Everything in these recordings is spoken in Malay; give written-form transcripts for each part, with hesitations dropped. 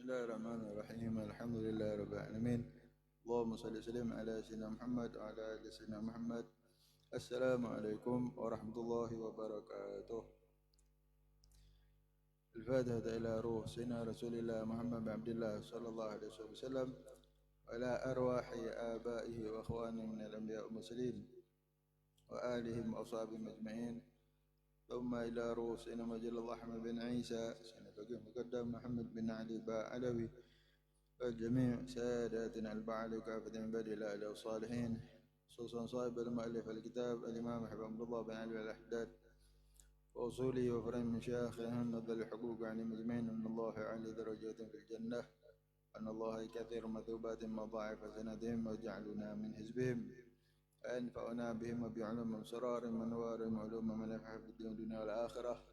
بسم الله الرحمن الرحيم. الحمد لله رب العالمين. اللهم صل وسلم على سيدنا محمد وعلى آل سيدنا محمد. السلام عليكم ورحمة الله وبركاته. الفاتحة إلى روح سيدنا رسول الله محمد بن عبد الله صلى الله عليه وسلم وإلى أرواح آبائه وأخوانه من الأنبياء والمرسلين وآلهم وأصحابهم أجمعين، ثم إلى روح سيدنا مجل الله أحمد بن عيسى سيدنا فقيه مقدم محمد بن علي علوي والجميع ساداتنا البعل وكافة عباد الله والصالحين، خصوصا صاحب المؤلف الكتاب الإمام حبيب الله بن علي الأحداد وأصوله وفرع من شيخهم ذي الحقوق عن المجمعين أن الله أعلى درجات في الجنة، أن الله كثير مثوبات مضاعف سندهم وجعلنا من حزبهم، أنفعنا بهم وبعلم سرار منوار علوم من يفعل في الدنيا والآخرة.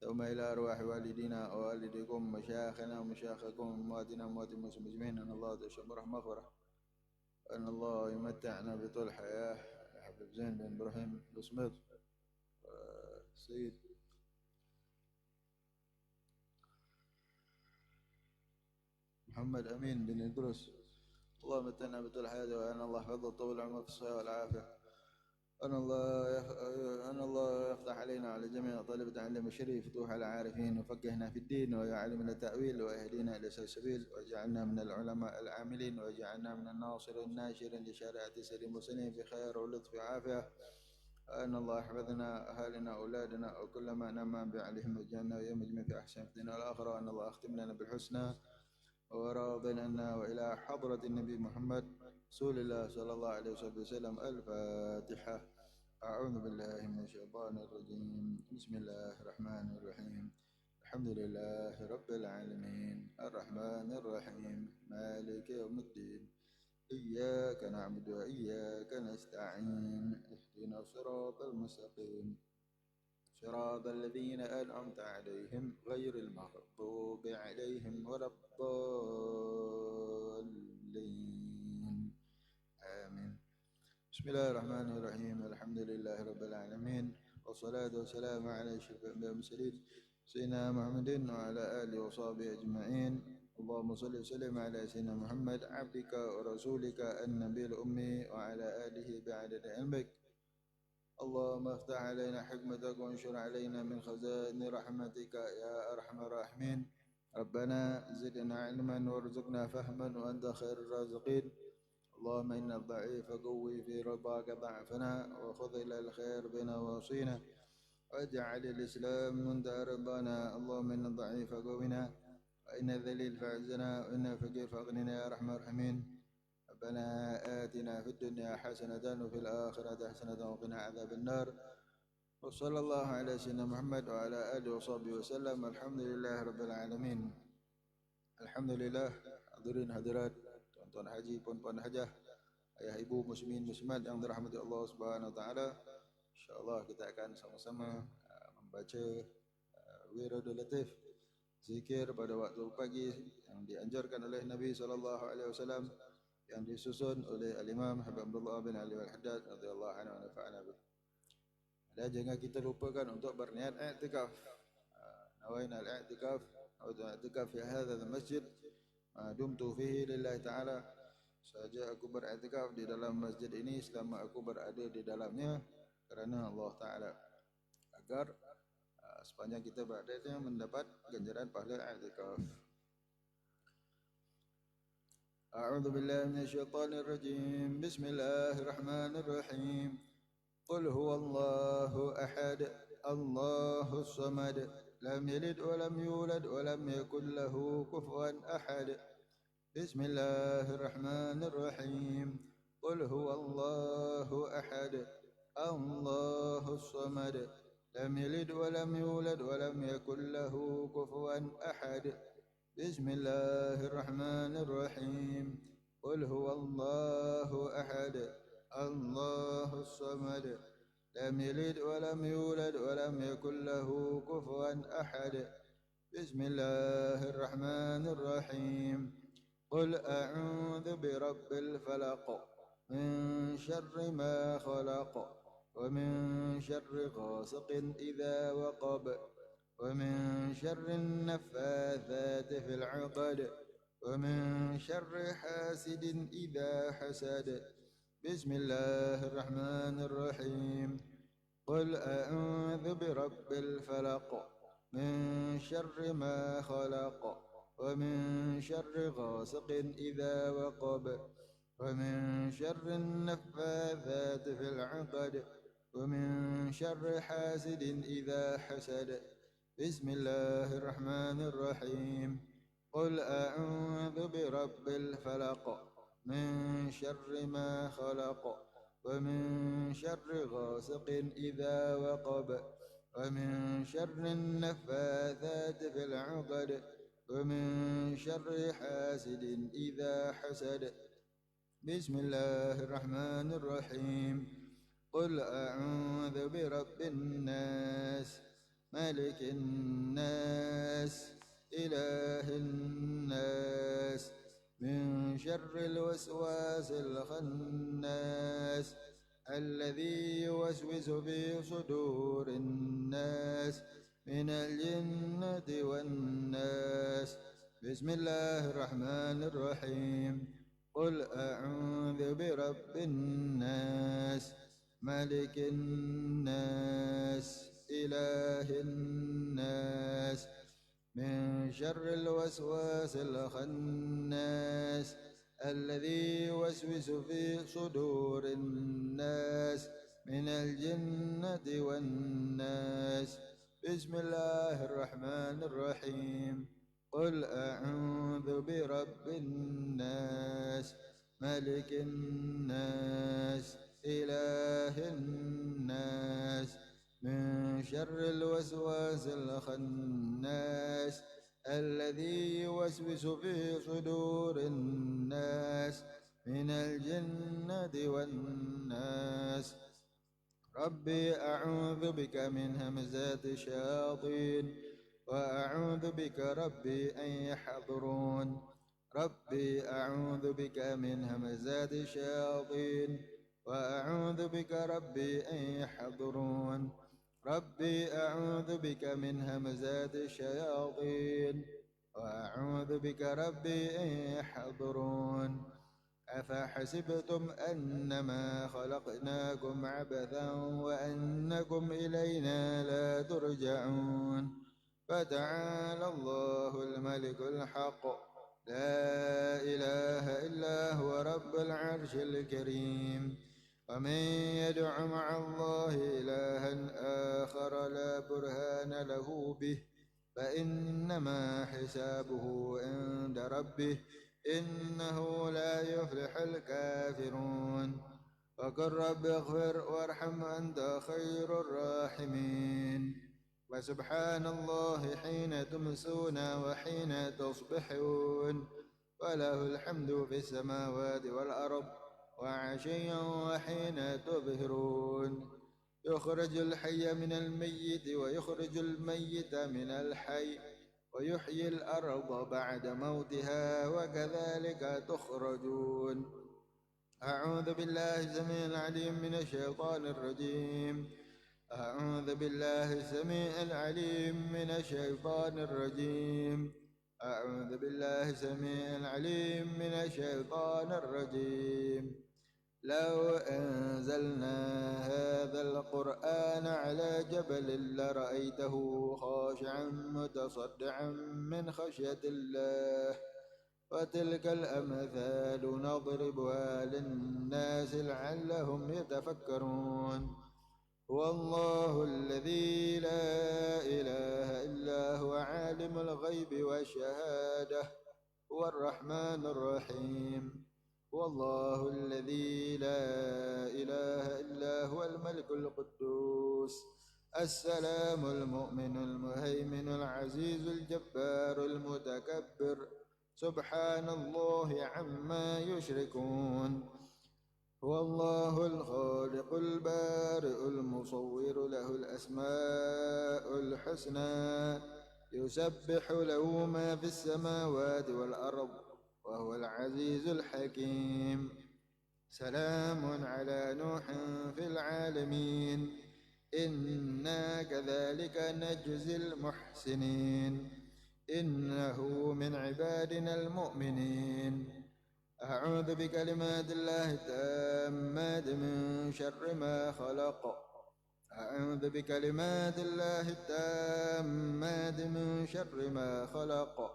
ثم إلى أرواح والدينا ووالديكم مشايخنا ومشايخكم وأمواتنا وأموات المسلمين أجمعين، أن الله تشمره مغفرة، أن الله يمتعنا بطول حياة. يا حبيب زين بن إبراهيم بصمت سيد محمد أمين بن إدرس، الله متعنا بطول حياته، وأن الله يحفظه طول العمر في الصحة والعافية، أن الله يفتح علينا على جميع طلبة علم الشريف، فتوح على العارفين، وفقهنا في الدين، ويعلمنا التأويل، ويهدينا إلى السبيل، ويجعلنا من العلماء العاملين، ويجعلنا من الناصر الناشر لشريعة سيد المرسلين في خير ولطف وعافية. أن الله يحفظنا أهالنا أولادنا وكل ما نعم بعليهم وجعلنا ويوم الجميع في أحسن في الدنيا والآخرة. وأن الله أختم لنا بالحسنى وراض عنا وإلى حضرة النبي محمد رسول الله صلى الله عليه وسلم. الفاتحة. أعوذ بالله من الشيطان الرجيم. بسم الله الرحمن الرحيم. الحمد لله رب العالمين الرحمن الرحيم مالك يوم الدين، إياك نعبد وإياك نستعين، اهدنا الصراط المستقيم صراط الذين أنعمت عليهم غير المغضوب عليهم ولا الضالين، آمين. بسم الله الرحمن الرحيم. الحمد لله رب العالمين، والصلاة والسلام على أشرف الأنبياء والمرسلين سيدنا محمد وعلى آله وصحبه أجمعين. اللهم صل وسلم على سيدنا محمد عبدك ورسولك النبي الأمي وعلى آله بعدد علمك. اللهم افتح علينا حكمتك وانشر علينا من خزائن رحمتك يا أرحم الراحمين. ربنا زدنا علما وارزقنا فهما وأنت خير الرازقين. اللهم إن الضعيف قوي في رضاك ضعفنا، وخذ إلى الخير بنا وصينا، واجعل الإسلام منتهى رضانا. اللهم إن الضعيف قوينا، وإن الذليل فعزنا، وإن الفقير فأغننا يا أرحم الراحمين. ربنا آتنا في الدنيا حسنة وفي الآخرة حسنة وقنا عذاب النار. وصلى الله على سيدنا محمد وعلى آله وصحبه وسلم. الحمد لله رب العالمين. Alhamdulillah, hadirin hadirat, tuan-tuan haji, puan-puan hajah, ayah ibu muslimin muslimat yang dirahmati Allah Subhanahu wa taala. Insyaallah kita akan sama-sama membaca Wiridul Latif, zikir pada waktu pagi yang dianjurkan oleh Nabi sallallahu alaihi wasallam, yang disusun oleh Al-Imam Habib Abdullah bin Ali Al-Haddad radhiyallahu anhu wa nafa'ana bih. Dan jangan kita lupakan untuk berniat i'tikaf. Nawaina al-i'tikaf أو اعتكاف في هذا المسجد ما دمت فيه لله تعالى. Saja aku beriktikaf di dalam masjid ini selama aku berada di dalamnya kerana Allah Ta'ala, agar sepanjang kita beradanya mendapat ganjaran pahala i'tikaf. A'udzu billahi minasyaitonir rajim. Bismillahirrahmanirrahim. Qul huwallahu ahad, Allahus samad, lam yalid wa lam yulad wa lam yakul lahu kufuwan ahad. Bismillahirrahmanirrahim. Qul huwallahu ahad, Allahus samad, lam yalid wa lam yulad wa lam yakul lahu kufuwan ahad. Bismillahirrahmanirrahim. Qul huwallahu ahad, Allahus samad, lam yalid wa lam yulad wa lam yakul lahu kufuwan ahad. Bismillahirrahmanirrahim. Qul a'udzu birabbil falaq min syarri ma khalaq wa min syarri ghasiqin idza waqab ومن شر النفاثات في العقد ومن شر حاسد إذا حسد. بسم الله الرحمن الرحيم. قل أعوذ برب الفلق من شر ما خلق ومن شر غاسق إذا وقب ومن شر النفاثات في العقد ومن شر حاسد إذا حسد. بسم الله الرحمن الرحيم. قل أعوذ برب الفلق من شر ما خلق ومن شر غاسق إذا وقب ومن شر النفاثات في العقد ومن شر حاسد إذا حسد. بسم الله الرحمن الرحيم. قل أعوذ برب الناس ملك الناس إله الناس من شر الوسواس الخناس الذي يوسوس في صدور الناس من الجنة والناس. بسم الله الرحمن الرحيم. قل أعوذ برب الناس ملك الناس إله الناس من شر الوسواس الخناس الذي يوسوس في صدور الناس من الجنة والناس. بسم الله الرحمن الرحيم. قل أعوذ برب الناس ملك الناس إله الناس من شر الوسواس الخناس الذي يوسوس في صدور الناس من الجنة والناس. ربي أعوذ بك من همزات الشياطين وأعوذ بك ربي أن يحضرون. ربي أعوذ بك من همزات الشياطين وأعوذ بك ربي أن يحضرون. ربي أعوذ بك من همزات الشياطين وأعوذ بك ربي أن يحضرون. أفحسبتم أنما خلقناكم عبثا وأنكم إلينا لا ترجعون. فتعالى الله الملك الحق لا إله إلا هو رب العرش الكريم. ومن يدع مع الله إلها آخر لا برهان له به فإنما حسابه عند ربه إنه لا يفلح الكافرون. وقل رب اغفر وارحم أنت خير الراحمين. وسبحان الله حين تمسون وحين تصبحون وله الحمد في السماوات والأرض وعشيا وحين تظهرون. يخرج الحي من الميت ويخرج الميت من الحي ويحيي الأرض بعد موتها وكذلك تخرجون. أعوذ بالله السميع العليم من الشيطان الرجيم. أعوذ بالله السميع العليم من الشيطان الرجيم. أعوذ بالله السميع العليم من الشيطان الرجيم. لو أنزلنا هذا القرآن على جبل لرأيته خاشعا متصدعا من خشية الله. وتلك الأمثال نضربها للناس لعلهم يتفكرون. هو الله الذي لا إله إلا هو عالم الغيب والشهادة هو الرحمن الرحيم. هو الله الذي لا إله إلا هو الملك القدوس السلام المؤمن المهيمن العزيز الجبار المتكبر سبحان الله عما يشركون. هو الله الخالق البارئ المصور له الأسماء الحسنى يسبح له ما في السماوات والأرض وهو العزيز الحكيم. سلام على نوح في العالمين إنا كذلك نجزي المحسنين إنه من عبادنا المؤمنين أعوذ بكلمات الله التامات من شر ما خلق أعوذ بكلمات الله التامات من شر ما خلق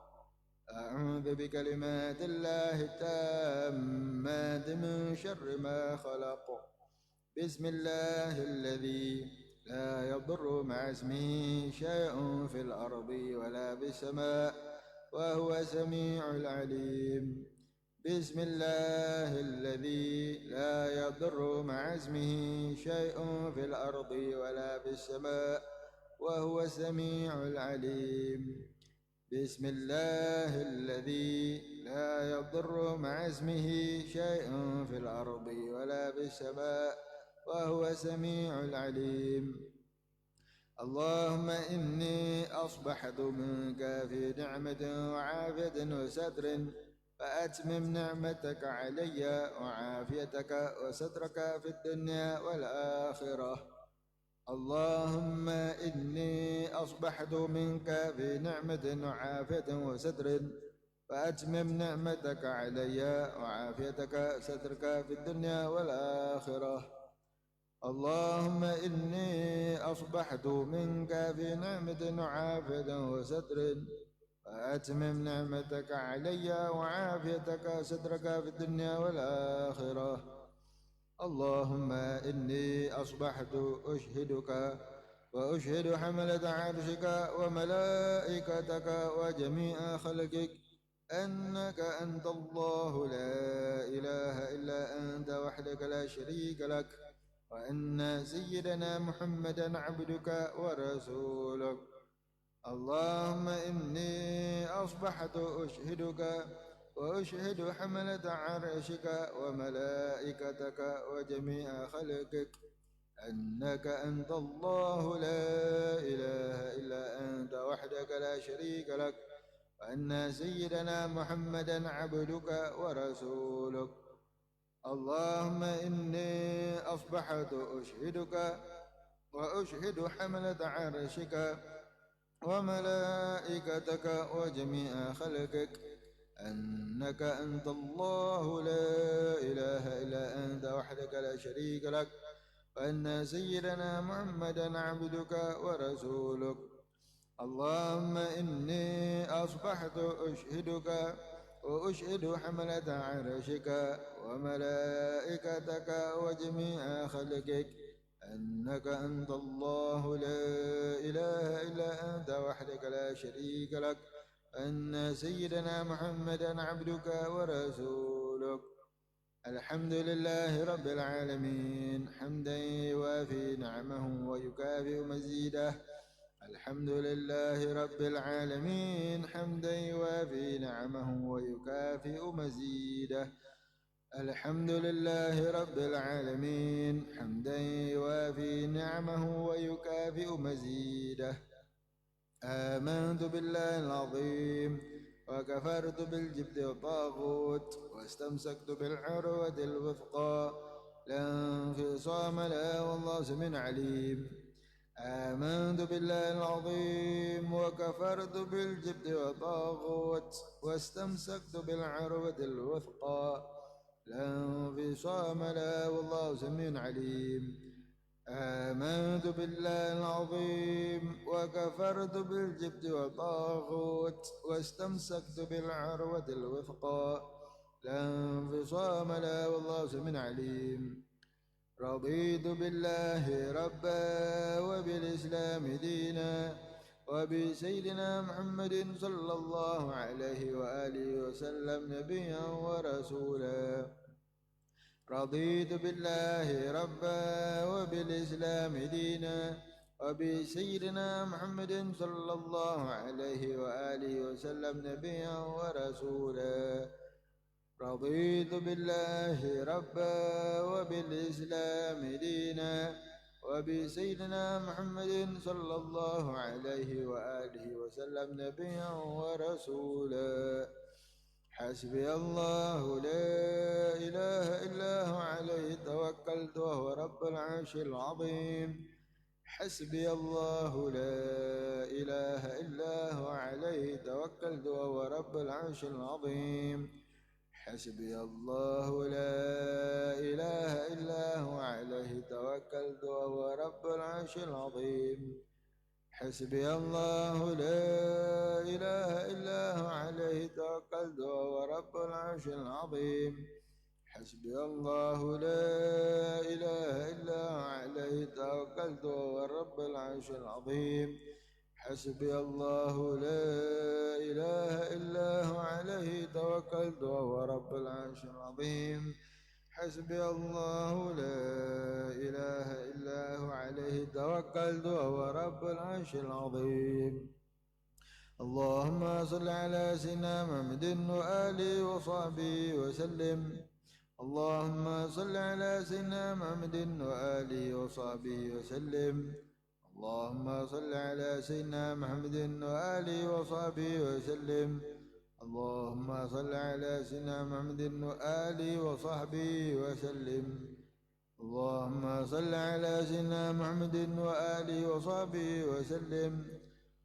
أعوذ بكلمات الله التامات من شر ما خلق بسم الله الذي لا يضر مع اسمه شيء في الأرض ولا في السماء وهو السميع العليم بسم الله الذي لا يضر مع اسمه شيء في الأرض ولا في السماء وهو السميع العليم بسم الله الذي لا يضر مع اسمه شيء في الأرض ولا في السماء وهو السميع العليم اللهم إني أصبحت منك في نعمة وعافية وستر فأتمم نعمتك علي وعافيتك وسترك في الدنيا والآخرة اللهم إني أصبحت منك في نعمة وعافية وستر فأتمم نعمتك علي وعافيتك وسترك في الدنيا والآخرة اللهم إني أصبحت منك في نعمة وعافية وستر فأتمم نعمتك علي وعافيتك وسترك في الدنيا والآخرة اللهم إني أصبحت أشهدك وأشهد حملة عرشك وملائكتك وجميع خلقك أنك أنت الله لا إله إلا أنت وحدك لا شريك لك وأن سيدنا محمدا عبدك ورسولك اللهم إني أصبحت أشهدك وأشهد حملة عرشك وملائكتك وجميع خلقك أنك أنت الله لا إله إلا أنت وحدك لا شريك لك وأن سيدنا محمدا عبدك ورسولك اللهم إني أصبحت أشهدك وأشهد حملة عرشك وملائكتك وجميع خلقك أنك أنت الله لا إله إلا أنت وحدك لا شريك لك وأن سيدنا محمدا عبدك ورسولك اللهم إني أصبحت أشهدك وأشهد حملة عرشك وملائكتك وجميع خلقك أنك أنت الله لا إله إلا أنت وحدك لا شريك لك أن سيدنا محمدا عبدك ورسولك الحمد لله رب العالمين حمدا يوافي نعمه ويكافئ مزيده الحمد لله رب العالمين حمدا يوافي نعمه ويكافئ مزيده الحمد لله رب العالمين حمدا يوافي نعمه ويكافئ مزيده آمنت بالله العظيم وكفرت بالجبت والطاغوت واستمسكت بالعروة الوثقى لا انفصام لها والله سميع عليم آمنت بالله العظيم وكفرت بالجبت والطاغوت واستمسكت بالعروة الوثقى لا انفصام لها والله سميع عليم آمنت بالله العظيم وكفرت بالجبت والطاغوت واستمسكت بالعروة الوثقى لا انفصام لها والله سميع عليم رضيت بالله ربا وبالإسلام دينا وبسيدنا محمد صلى الله عليه وآله وسلم نبيا ورسولا رضيت بالله ربا وبالإسلام دينا وبسيدنا محمد صلى الله عليه وآله وسلم نبيا ورسولا رضيت بالله ربا وبالإسلام دينا وبسيدنا محمد صلى الله عليه وآله وسلم نبيا ورسولا حسبي الله لا إله إلا هو عليه توكلت وهو رب العرش العظيم حسبي الله لا إله إلا هو عليه توكلت وهو رب العرش العظيم. حسبي الله لا إله إلا هو عليه توكلت وهو رب العرش العظيم. حسبي الله لا إله إلا هو عليه توكلت وهو رب العرش العظيم. حسبي الله لا إله إلا هو عليه توكلت وهو رب العرش العظيم. حسبي الله لا إله إلا هو عليه توكلت وهو رب العرش العظيم. حسبي الله لا إله إلا هو عليه توكلت وهو رب العرش العظيم. اللهم صل على سيدنا محمد وآله وصحبه وسلم. اللهم صل على سيدنا محمد وآله وصحبه وسلم. اللهم صل على سيدنا محمد وآله وصحبه وسلم. اللهم صل على سيدنا محمد وآله وصحبه وسلم. اللهم صل على سيدنا محمد وآله وصحبه وسلم.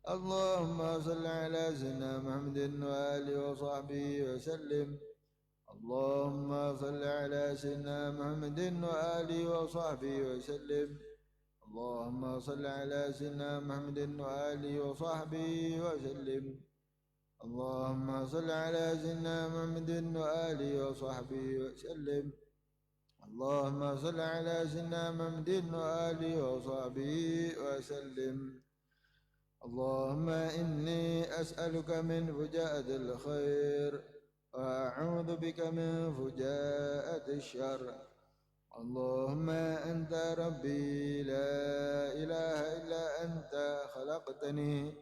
اللهم صل على سيدنا محمد وآله وصحبه وسلم. اللهم صل على سيدنا محمد وآله وصحبه وسلم. اللهم صل على سيدنا محمد وآله وصحبه وسلم. اللهم صل على سيدنا محمد وآله وصحبه وسلم. اللهم صل على سيدنا محمد وآله وصحبه وسلم. اللهم إني أسألك من فجاءة الخير وأعوذ بك من فجاءة الشر. اللهم أنت ربي لا إله إلا أنت خلقتني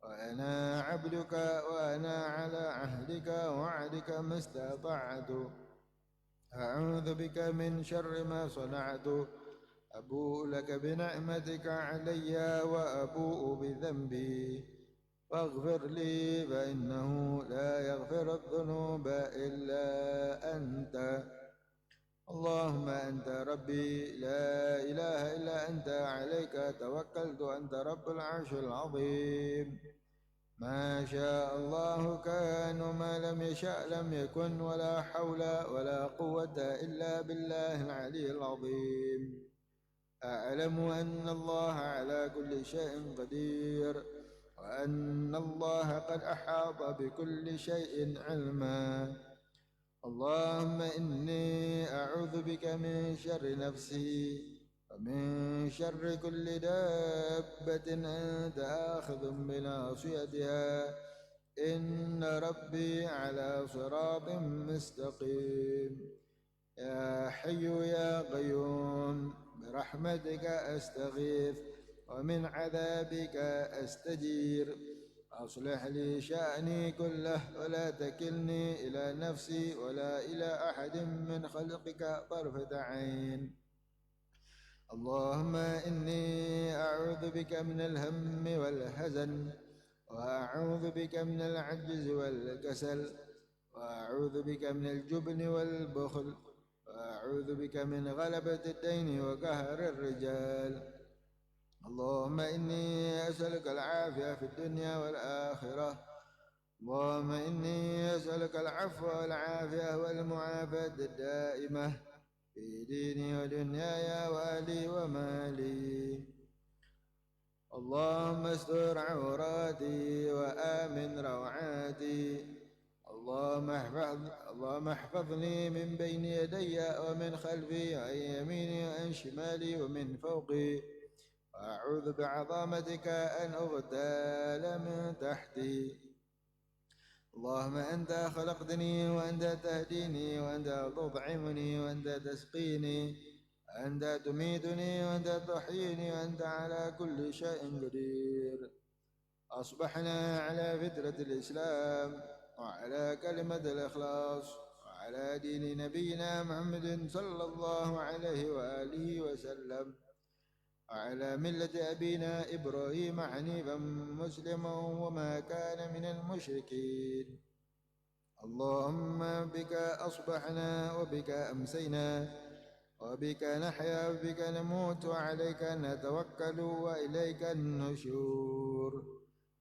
وأنا عبدك وأنا على عهدك ووعدك ما استطعت. أعوذ بك من شر ما صنعت. أبوء لك بنعمتك علي وأبوء بذنبي فاغفر لي فإنه لا يغفر الذنوب إلا أنت. اللهم أنت ربي لا إله إلا أنت عليك توكلت أنت رب العرش العظيم. ما شاء الله كان وما لم يشاء لم يكن ولا حول ولا قوة إلا بالله العلي العظيم. أعلم أن الله على كل شيء قدير وأن الله قد أحاط بكل شيء علما. اللهم إني أعوذ بك من شر نفسي ومن شر كل دابة أنت آخذ بناصيتها إن ربي على صراط مستقيم. يا حي يا قيوم برحمتك أستغيث ومن عذابك أستجير. أصلح لي شأني كله ولا تكلني إلى نفسي ولا إلى أحد من خلقك طرفة عين. اللهم إني أعوذ بك من الهم والحزن وأعوذ بك من العجز والكسل وأعوذ بك من الجبن والبخل وأعوذ بك من غلبة الدين وقهر الرجال. اللهم إني أسألك العافية في الدنيا والآخرة. اللهم إني أسألك العفو والعافية والمعافاة الدائمة في ديني ودنياي وأهلي ومالي. اللهم استر عوراتي وآمن روعاتي. اللهم احفظني من بين يدي ومن خلفي وعن يميني وعن شمالي ومن فوقي. وأعوذ بعظمتك أن أغتال من تحتي. اللهم أنت خلقتني وأنت تهديني وأنت تطعمني وأنت تسقيني وأنت تميتني وأنت تحييني وأنت على كل شيء قدير. أصبحنا على فطرة الإسلام وعلى كلمة الإخلاص وعلى دين نبينا محمد صلى الله عليه وآله وسلم وعلى ملة أبينا إبراهيم حنيفا مسلما وما كان من المشركين. اللهم بك أصبحنا وبك أمسينا وبك نحيا وبك نموت وعليك نتوكل وإليك النشور.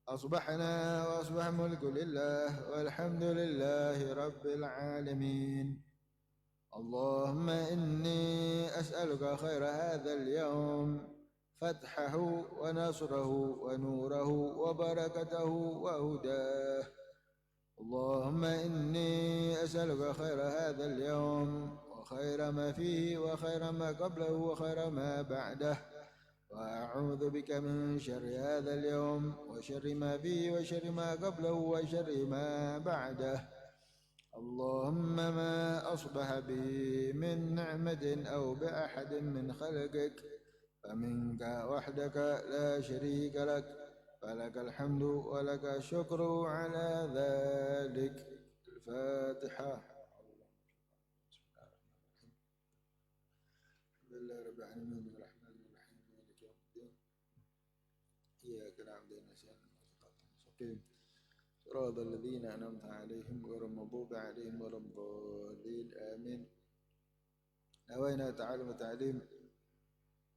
أصبحنا وأصبح الملك لله والحمد لله رب العالمين. اللهم إني أسألك خير هذا اليوم، فتحه ونصره ونوره وبركته وهداه. اللهم إني أسألك خير هذا اليوم وخير ما فيه وخير ما قبله وخير ما بعده، وأعوذ بك من شر هذا اليوم وشر ما فيه وشر ما قبله وشر ما بعده. اللهم ما أصبح بي من نعمة أو بأحد من خلقك فمنك وحدك لا شريك لك، فلك الحمد ولك الشكر على ذلك. الفاتحة. الحمد لله رب العالمين الرحمن الرحيم مالك يوم الدين، إياك نعبد وإياك نستعين صراط الذين أنعمت عليهم غير المغضوب عليهم ولا الضالين آمين. نوينا تعلم التعليم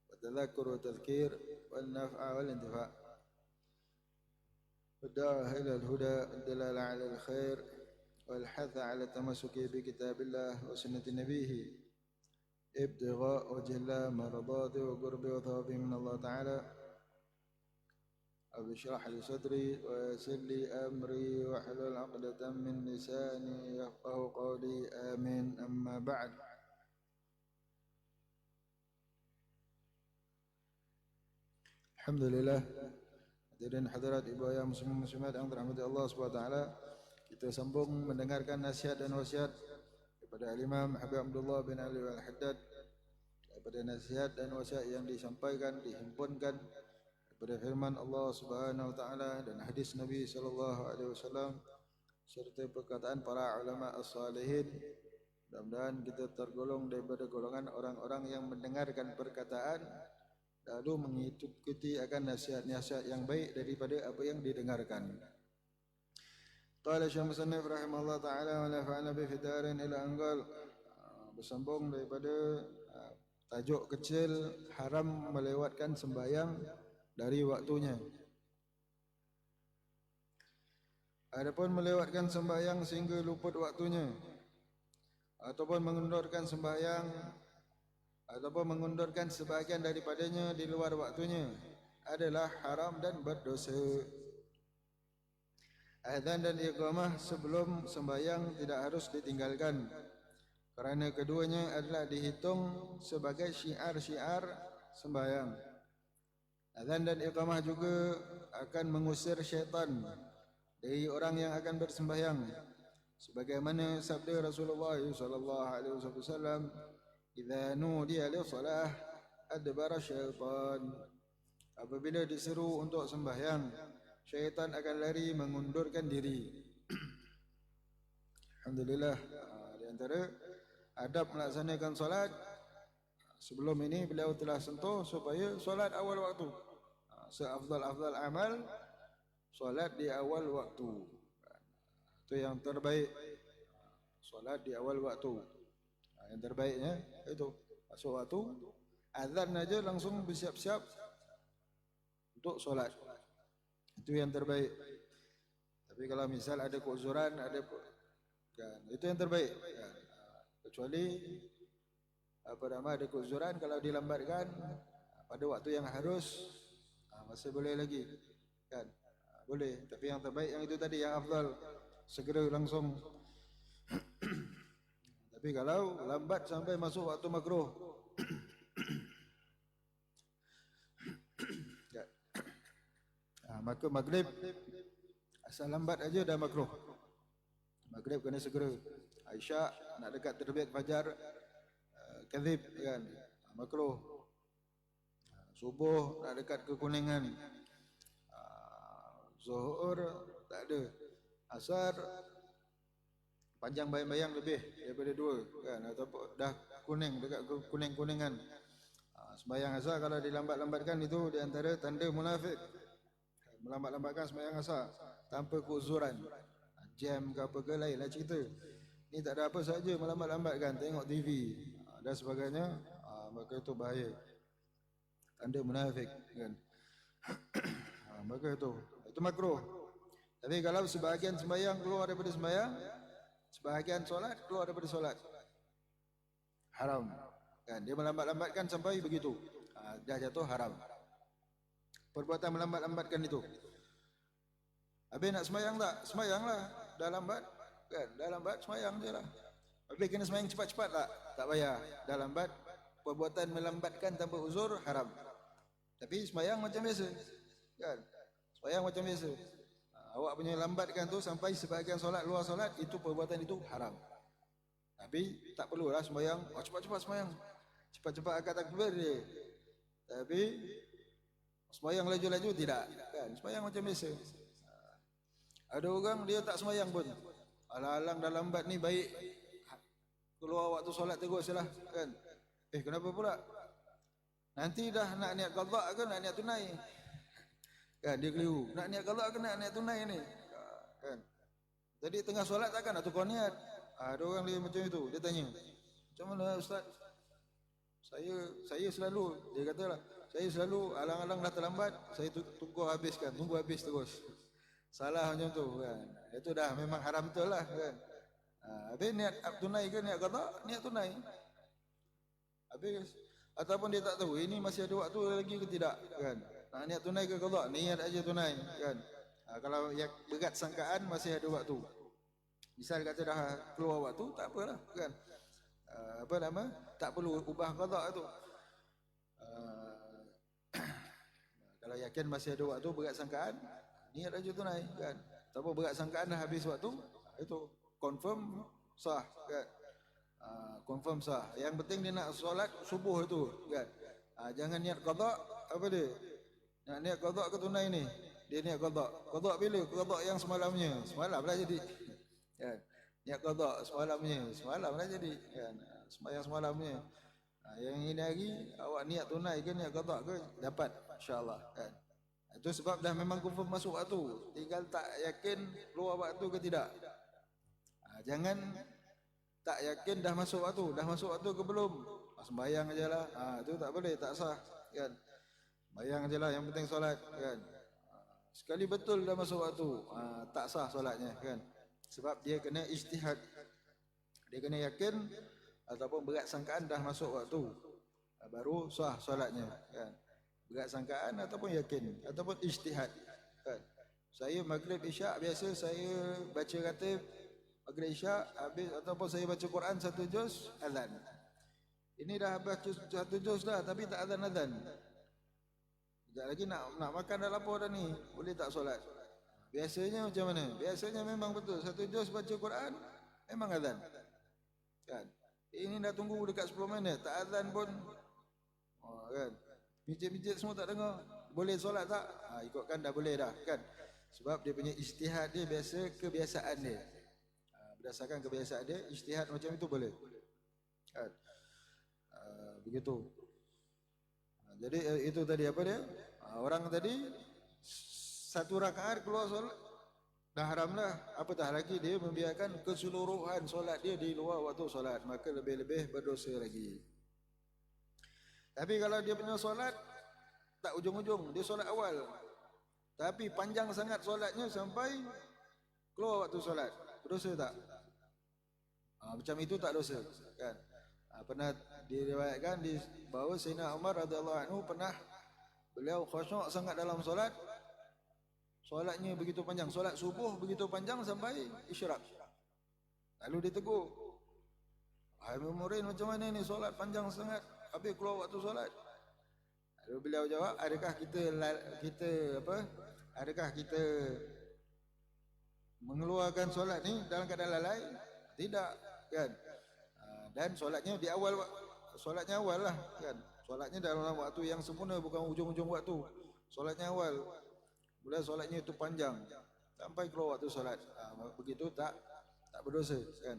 والتذكر والتذكير والنفع والانتفاع والدعوة إلى الهدى والدلالة على الخير والحث على التمسك بكتاب الله وسنة نبيه ابتغاء وجه الله مرضاته وقربه وثوابه من الله تعالى. رب اشرح لي صدري ويسر لي أمري واحلل عقدة من لساني يفقهوا قولي آمين. أما بعد، alhamdulillah, hadirin hadirat ibu ayah muslimin muslimat yang dirahmati Allah Subhanahu wa taala, kita sambung mendengarkan nasihat dan wasiat daripada Al-Imam Habib Abdullah bin Ali Al-Haddad, daripada nasihat dan wasiat yang disampaikan dihimpunkan daripada firman Allah Subhanahu wa taala dan hadis Nabi sallallahu alaihi wasallam serta perkataan para ulama as-salihin. Mudah-mudahan kita tergolong daripada golongan orang-orang yang mendengarkan perkataan lalu mengikuti akan nasihat-nasihat yang baik daripada apa yang didengarkan. Qala Syekh Musannif rahimahullah ta'ala wa nafa'ana bi fidarin ila anqal, bersambung daripada tajuk kecil haram melewatkan sembahyang dari waktunya. Adapun melewatkan sembahyang sehingga luput waktunya ataupun mengundurkan sembahyang ataupun mengundurkan sebahagian daripadanya di luar waktunya adalah haram dan berdosa. Azan dan iqamah sebelum sembahyang tidak harus ditinggalkan kerana keduanya adalah dihitung sebagai syiar-syiar sembahyang. Azan dan iqamah juga akan mengusir syaitan dari orang yang akan bersembahyang, sebagaimana sabda Rasulullah sallallahu alaihi wasallam, "Idza nudiya lis-salah adbara syaitan." Apabila diseru untuk sembahyang, syaitan akan lari mengundurkan diri. Alhamdulillah, di antara adab melaksanakan solat, sebelum ini beliau telah sentuh supaya solat awal waktu. Seafdal-afdal amal solat di awal waktu. Itu yang terbaik. Solat di awal waktu. Yang terbaiknya itu masuk waktu, azan aja langsung bersiap-siap untuk solat. Itu yang terbaik. Tapi kalau misal ada keuzuran, ada kan, itu yang terbaik. Kan. Kecuali apa nama ada keuzuran, kalau dilambatkan pada waktu yang harus masih boleh lagi. Kan. Boleh, tapi yang terbaik yang itu tadi yang afdal, segera langsung. Tapi kalau lambat sampai masuk waktu makruh, maka maghrib asal lambat aja dah makruh. Maghrib kena segera. Isyak nak dekat terbit fajar kadhib kan, makruh. Subuh nak dekat kekuningan, zuhur tak ada, asar panjang bayang-bayang lebih daripada 2 kan, ataupun dah kuning dekat kuning-kuningan. Sembahyang asar kalau dilambat-lambatkan itu di antara tanda munafik. Melambat-lambatkan sembahyang asar tanpa keuzuran, jam ke apa ke lainlah cerita. Ni tak ada apa saja melambat-lambatkan, tengok TV dan sebagainya, maka itu bahaya, tanda munafik kan. Maka itu makruh. Tapi kalau sebahagian sembahyang keluar daripada sembahyang, sebahagian solat keluar daripada solat, haram kan. Dia melambat-lambatkan sampai begitu, dah jatuh haram. Perbuatan melambat-lambatkan itu. Habis nak sembahyang tak? Sembahyanglah. Dah lambat kan? Dah lambat sembahyang je lah. Habis kena sembahyang cepat-cepat tak? Tak payah. Dah lambat. Perbuatan melambatkan tanpa uzur haram. Tapi sembahyang macam biasa kan? Sembahyang macam biasa. Awak punya lambatkan tu sampai sebahagian solat, luar solat, itu perbuatan itu haram. Tapi tak perlulah sembahyang, cepat-cepat sembahyang, cepat-cepat akad takbir dia. Tapi sembahyang laju-laju tidak kan? Sembahyang macam biasa. Ada orang dia tak sembahyang pun, alang-alang dah lambat ni, baik keluar waktu solat terus lah kan. Kenapa pula? Nanti dah nak niat qada ke nak niat tunai kan? Dia keliru, nak niat qada ke nak niat tunai ni kan. Jadi tengah solat takkan nak tukar niat. Ada orang dia macam itu, dia tanya, macam mana ustaz? Saya selalu, dia katalah, saya selalu alang-alang dah terlambat, saya tunggu habiskan, tunggu habis terus. Salah macam tu kan. Itu dah memang haram betul lah kan. Habis niat tunai ke niat qada? Niat tunai. Habis ataupun dia tak tahu ini masih ada waktu lagi ke tidak kan. Nak niat tunai ke qada? Niat aja tunai kan. Kalau yang berat sangkaan masih ada waktu. Misal kata dah keluar waktu, tak apalah kan. Tak perlu ubah qada tu. Kalau yakin masih ada waktu berat sangkaan, niat aja tunai kan. Tapi berat sangkaan dah habis waktu, itu confirm sah kan. Confirm sah. Yang penting dia nak solat subuh itu kan. Jangan niat qada, apa dia? Nak niat qada ke tunai ni? Dia niat qada. Qada bila? Qada yang semalamnya. Semalam dah jadi. Kan? Niat qada semalamnya. Semalam dah jadi kan. Sembahyang semalamnya. Yang ini hari awak niat tunai ke niat qada ke, dapat insya-Allah kan. Itu sebab dah memang confirm masuk waktu. Tinggal tak yakin keluar waktu ke tidak. Jangan tak yakin dah masuk waktu. Dah masuk waktu ke belum? Sembahyang ajalah. Itu tak boleh, tak sah kan. Sembahyang ajalah, yang penting solat kan. Sekali betul dah masuk waktu, tak sah solatnya kan. Sebab dia kena ijtihad. Dia kena yakin ataupun berat sangkaan dah masuk waktu, baru sah solatnya kan. Berat sangkaan ataupun yakin ataupun ijtihad kan. Saya maghrib isyak biasa saya baca ratib maghrib isyak habis, ataupun saya baca Quran satu juz, azan. Ini dah baca satu juz dah tapi tak azan-azan. Sekejap lagi nak makan dah lapar dah ni, boleh tak solat? Biasanya macam mana? Biasanya memang betul satu juz baca Quran memang azan kan. Ini dah tunggu dekat 10 minit tak azan pun kan. Pijit-pijit semua tak dengar. Boleh solat tak? Ikutkan dah boleh dah kan. Sebab dia punya ijtihad dia biasa kebiasaan dia. Berdasarkan kebiasaan dia, ijtihad macam itu boleh kan. Begitu. Jadi itu tadi apa dia? Orang tadi satu rakaat keluar solat dah haram lah. Apatah lagi dia membiarkan keseluruhan solat dia di luar waktu solat, maka lebih-lebih berdosa lagi. Tapi kalau dia punya solat tak ujung-ujung, dia solat awal tapi panjang sangat solatnya sampai keluar waktu solat, berdosa tak? Macam itu tak dosa kan. Pernah diriwayatkan di bahawa Sayyidina Umar radhiyallahu anhu pernah beliau khusyuk sangat dalam solat. Solatnya begitu panjang, solat subuh begitu panjang sampai isyraq. Lalu ditegur, "Hai murid, macam mana ni solat panjang sangat habis keluar waktu solat?" Lalu beliau jawab, adakah kita mengeluarkan solat ni dalam keadaan lalai? Tidak kan. Dan solatnya di awal, solatnya awal lah kan. Solatnya dalam waktu yang sempurna, bukan ujung-ujung waktu. Solatnya awal. Mula solatnya itu panjang sampai keluar waktu solat. Begitu tak berdosa kan.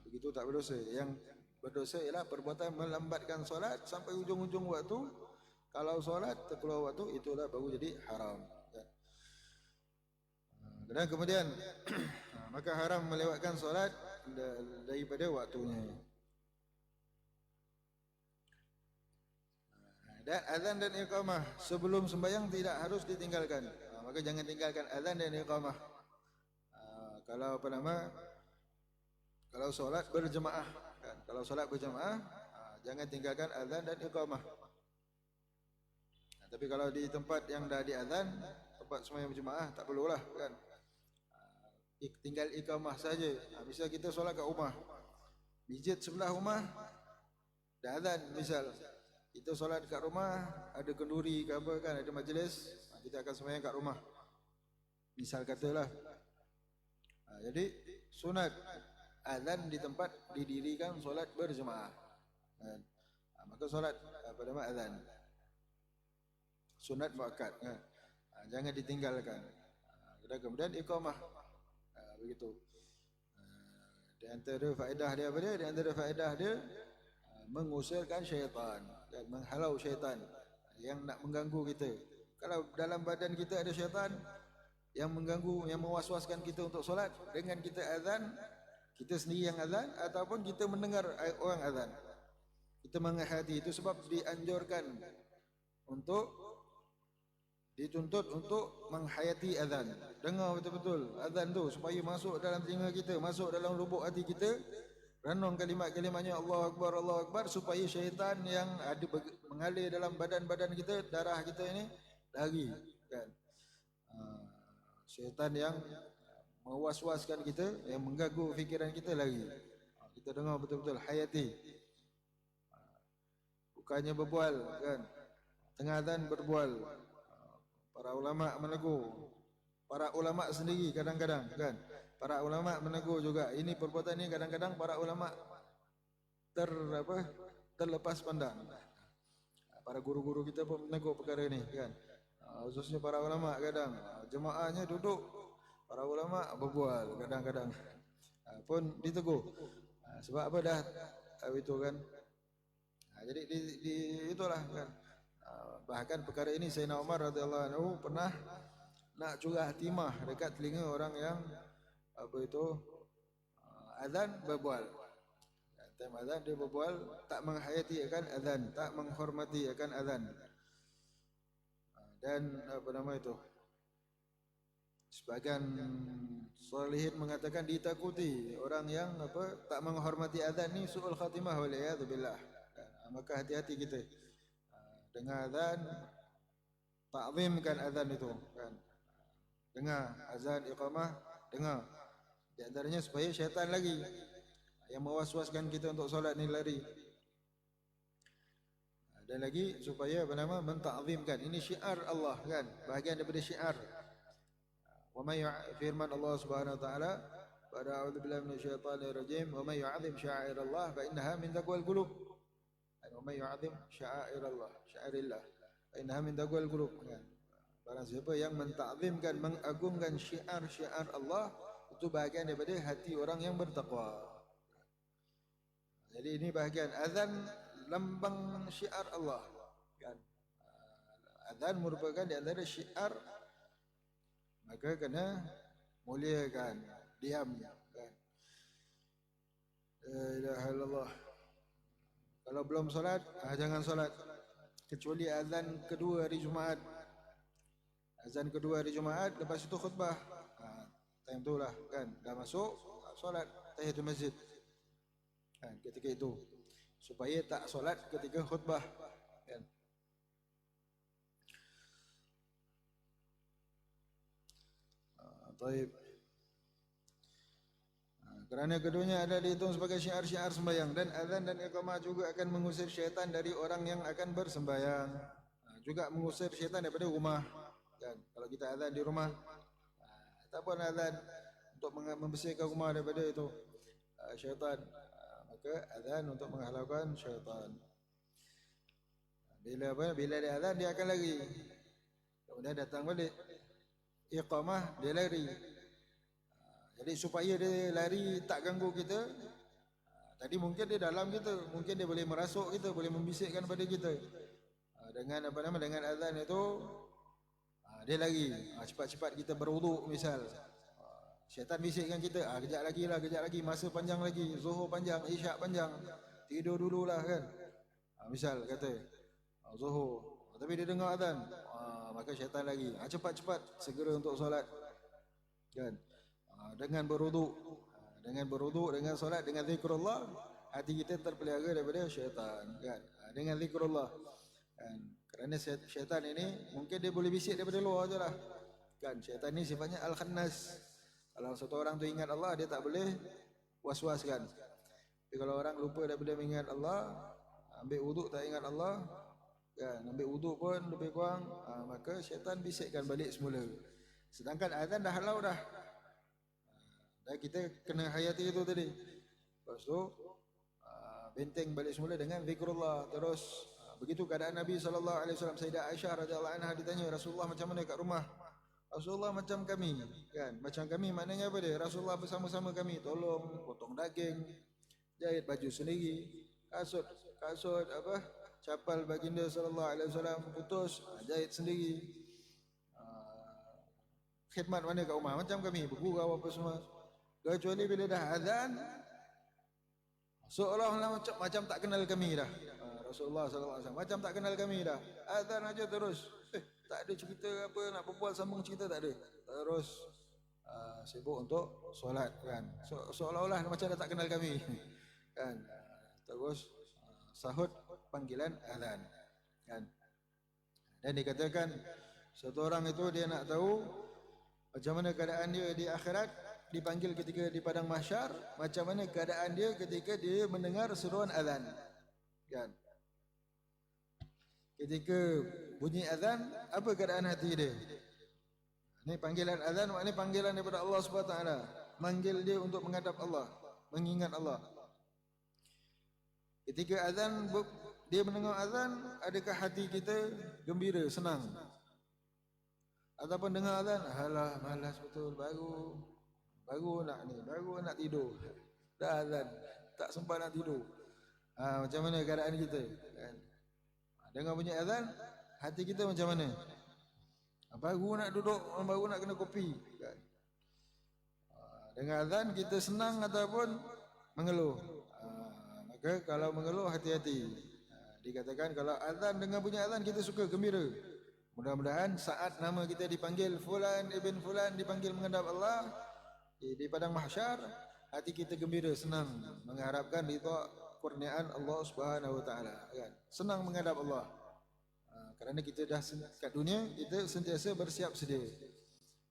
Begitu tak berdosa. Yang berdosa ialah perbuatan melambatkan solat sampai ujung-ujung waktu. Kalau solat terkeluar waktu, itulah baru jadi haram kan. Dan kemudian maka haram melewatkan solat daripada waktunya. Dan azan dan iqamah sebelum sembahyang tidak harus ditinggalkan. Maka jangan tinggalkan azan dan iqamah. Kalau apa nama? Kalau solat berjemaah, kan? Kalau solat berjemaah, jangan tinggalkan azan dan iqamah. Tapi kalau di tempat yang dah di azan, tempat sembahyang berjemaah, tak perlulah, kan? Tinggal iqamah saja. Misal kita solat kat rumah, masjid sebelah rumah dah azan, misal kita solat kat rumah, ada kenduri ke apa kan, ada majlis, kita akan sembahyang kat rumah, misal katalah. Jadi sunat azan di tempat didirikan solat berjemaah. Maka solat pada azan sunat muakkad, kan? Jangan ditinggalkan. Dan kemudian iqamah, begitu. Di antara faedah dia apa dia? Di antara faedah dia mengusirkan syaitan dan menghalau syaitan yang nak mengganggu kita. Kalau dalam badan kita ada syaitan yang mengganggu, yang mewaswaskan kita untuk solat, dengan kita azan, kita sendiri yang azan ataupun kita mendengar orang azan, kita menghayati. Itu sebab dianjurkan untuk, dituntut untuk menghayati azan. Dengar betul-betul azan tu supaya masuk dalam telinga kita, masuk dalam lubuk hati kita. Renung kalimat-kalimatnya Allah Akbar, supaya syaitan yang ada mengalir dalam badan-badan kita, darah kita ini, lari, kan? Syaitan yang mewaswaskan kita, yang mengganggu fikiran kita, lari. Kita dengar betul-betul, hayati. Bukannya berbual, kan? Tengah azan berbual. Para ulama menegur, para ulama sendiri kadang-kadang, kan? Para ulama menegur juga. Ini perbuatan ini kadang-kadang para ulama terlepas pandang. Para guru-guru kita pun menegur perkara ini, kan? Khususnya para ulama kadang jemaahnya duduk, para ulama berbual kadang-kadang, pun ditegur. Sebab apa dah itu, kan? Jadi itulah, kan? Bahkan perkara ini Sayyidina Umar radhiyallahu anhu pernah nak curah timah dekat telinga orang yang azan berbual. Time azan dia berbual, tak menghayati akan azan, tak menghormati akan azan. Dan sebagian salihin mengatakan ditakuti orang yang tak menghormati azan ni su'ul khatimah wal iyad billah. Maka hati-hati kita dengar azan, ta'zimkan azan itu, kan? Dengar azan iqamah, dengar. Di antaranya supaya syaitan lagi yang mewaswaskan kita untuk solat ni lari. Dan lagi supaya mentakzimkan. Ini syiar Allah, kan? Bahagian daripada syiar. Wa may firman Allah Subhanahu wa taala, pada a'udzubillahi minasyaitonir rajim, wa may yu'azzim sya'airallah fa innaha min taqwal qulub. Wa may yu'azzim sya'airallah, sya'airillah, fa innaha min taqwal qulub. Barang siapa yang mentakzimkan, mengagungkan syiar-syiar Allah, itu bahagian daripada hati orang yang bertakwa. Jadi ini bahagian azan, lambang syiar Allah, kan? Azan merupakan di antara syiar, maka kena muliakan, diam, kan? La ilaha illallah. Kalau belum solat, jangan solat kecuali azan kedua hari Jumaat. Azan kedua hari Jumaat, lepas itu khutbah. Time itulah, kan? Dah masuk solat tahiyatul masjid, kan? Ketika itu supaya tak solat ketika khutbah, kan? Baik. Kerana keduanya ada dihitung sebagai syiar-syiar sembahyang, dan azan dan iqamah juga akan mengusir syaitan dari orang yang akan bersembahyang. Juga mengusir syaitan daripada rumah, kan? Kalau kita azan di rumah, ataupun azan untuk membersihkan rumah daripada itu syaitan, maka azan untuk menghalaukan syaitan. Bila dia azan, dia akan lari, kemudian datang balik iqamah, dia lari. Jadi supaya dia lari tak ganggu kita, tadi mungkin dia dalam kita, mungkin dia boleh merasuk kita, boleh membisikkan pada kita. Dengan dengan azan itu, dia lari. Cepat-cepat kita berwuduk misal, syaitan bisikkan kita, kejap lagi, masa panjang lagi, zuhur panjang, isyak panjang, tidur dululah, kan? Misal kata, Zuhur. Tapi dia dengar azan, maka syaitan lagi, cepat-cepat segera untuk solat. Kan? Dengan berwuduk, dengan solat, dengan zikrullah, hati kita terpelihara daripada syaitan. Kan? Dengan zikrullah. Kan? Kerana syaitan ini mungkin dia boleh bisik daripada luar je lah. Kan? Syaitan ini sifatnya al-khannas. Kalau satu orang tu ingat Allah, dia tak boleh was-was kan. Tapi kalau orang lupa daripada mengingat Allah, ambil wuduk tak ingat Allah, kan, ambil wuduk pun lebih kurang, maka syaitan bisikkan balik semula. Sedangkan azan dah halau dah. Dan kita kena hayati itu tadi. Lepas tu benteng balik semula dengan zikrullah. Terus begitu keadaan Nabi SAW. Sayyidah Aisyah radhiyallahu anha ditanya, Rasulullah macam mana kat rumah? Rasulullah macam kami, kan? Macam kami maknanya apa dia? Rasulullah bersama-sama kami, tolong potong daging, jahit baju sendiri, kasut apa? Capal baginda sallallahu alaihi wasallam putus, jahit sendiri. Khidmat mana kat rumah macam kami, bergurau apa semua. Kecuali bila dah azan, seolah-olah macam tak kenal kami dah. Rasulullah sallallahu alaihi wasallam macam tak kenal kami dah. Azan aja terus. Tak ada cerita apa, nak berbual sambung cerita tak ada. Terus sibuk untuk solat kan. Seolah-olah macam dah tak kenal kami. Kan. Terus sahut panggilan azan. Kan. Dan dikatakan satu orang itu dia nak tahu macam mana keadaan dia di akhirat, dipanggil ketika di padang mahsyar, macam mana keadaan dia ketika dia mendengar seruan azan. Kan. Ketika bunyi azan, apa keadaan hati dia? Ini panggilan azan, maknanya panggilan daripada Allah SWT. Manggil dia untuk menghadap Allah, mengingat Allah. Ketika azan, dia mendengar azan, adakah hati kita gembira, senang? Ataupun dengar azan, alah malas betul, baru nak tidur. Dah azan, tak sempat nak tidur. Macam mana keadaan kita? Kan? Dengar bunyi azan, hati kita macam mana? Baru nak duduk, baru nak kena kopi. Kan? Dengar azan, kita senang ataupun mengeluh. Maka kalau mengeluh, hati-hati. Dikatakan kalau azan, dengar bunyi azan, kita suka, gembira. Mudah-mudahan saat nama kita dipanggil Fulan ibn Fulan, dipanggil menghadap Allah di padang mahsyar, hati kita gembira, senang, mengharapkan ridha kurniaan Allah Subhanahu wa taala, kan? Senang menghadap Allah. Kerana kita dah kat dunia, kita sentiasa bersiap sedia.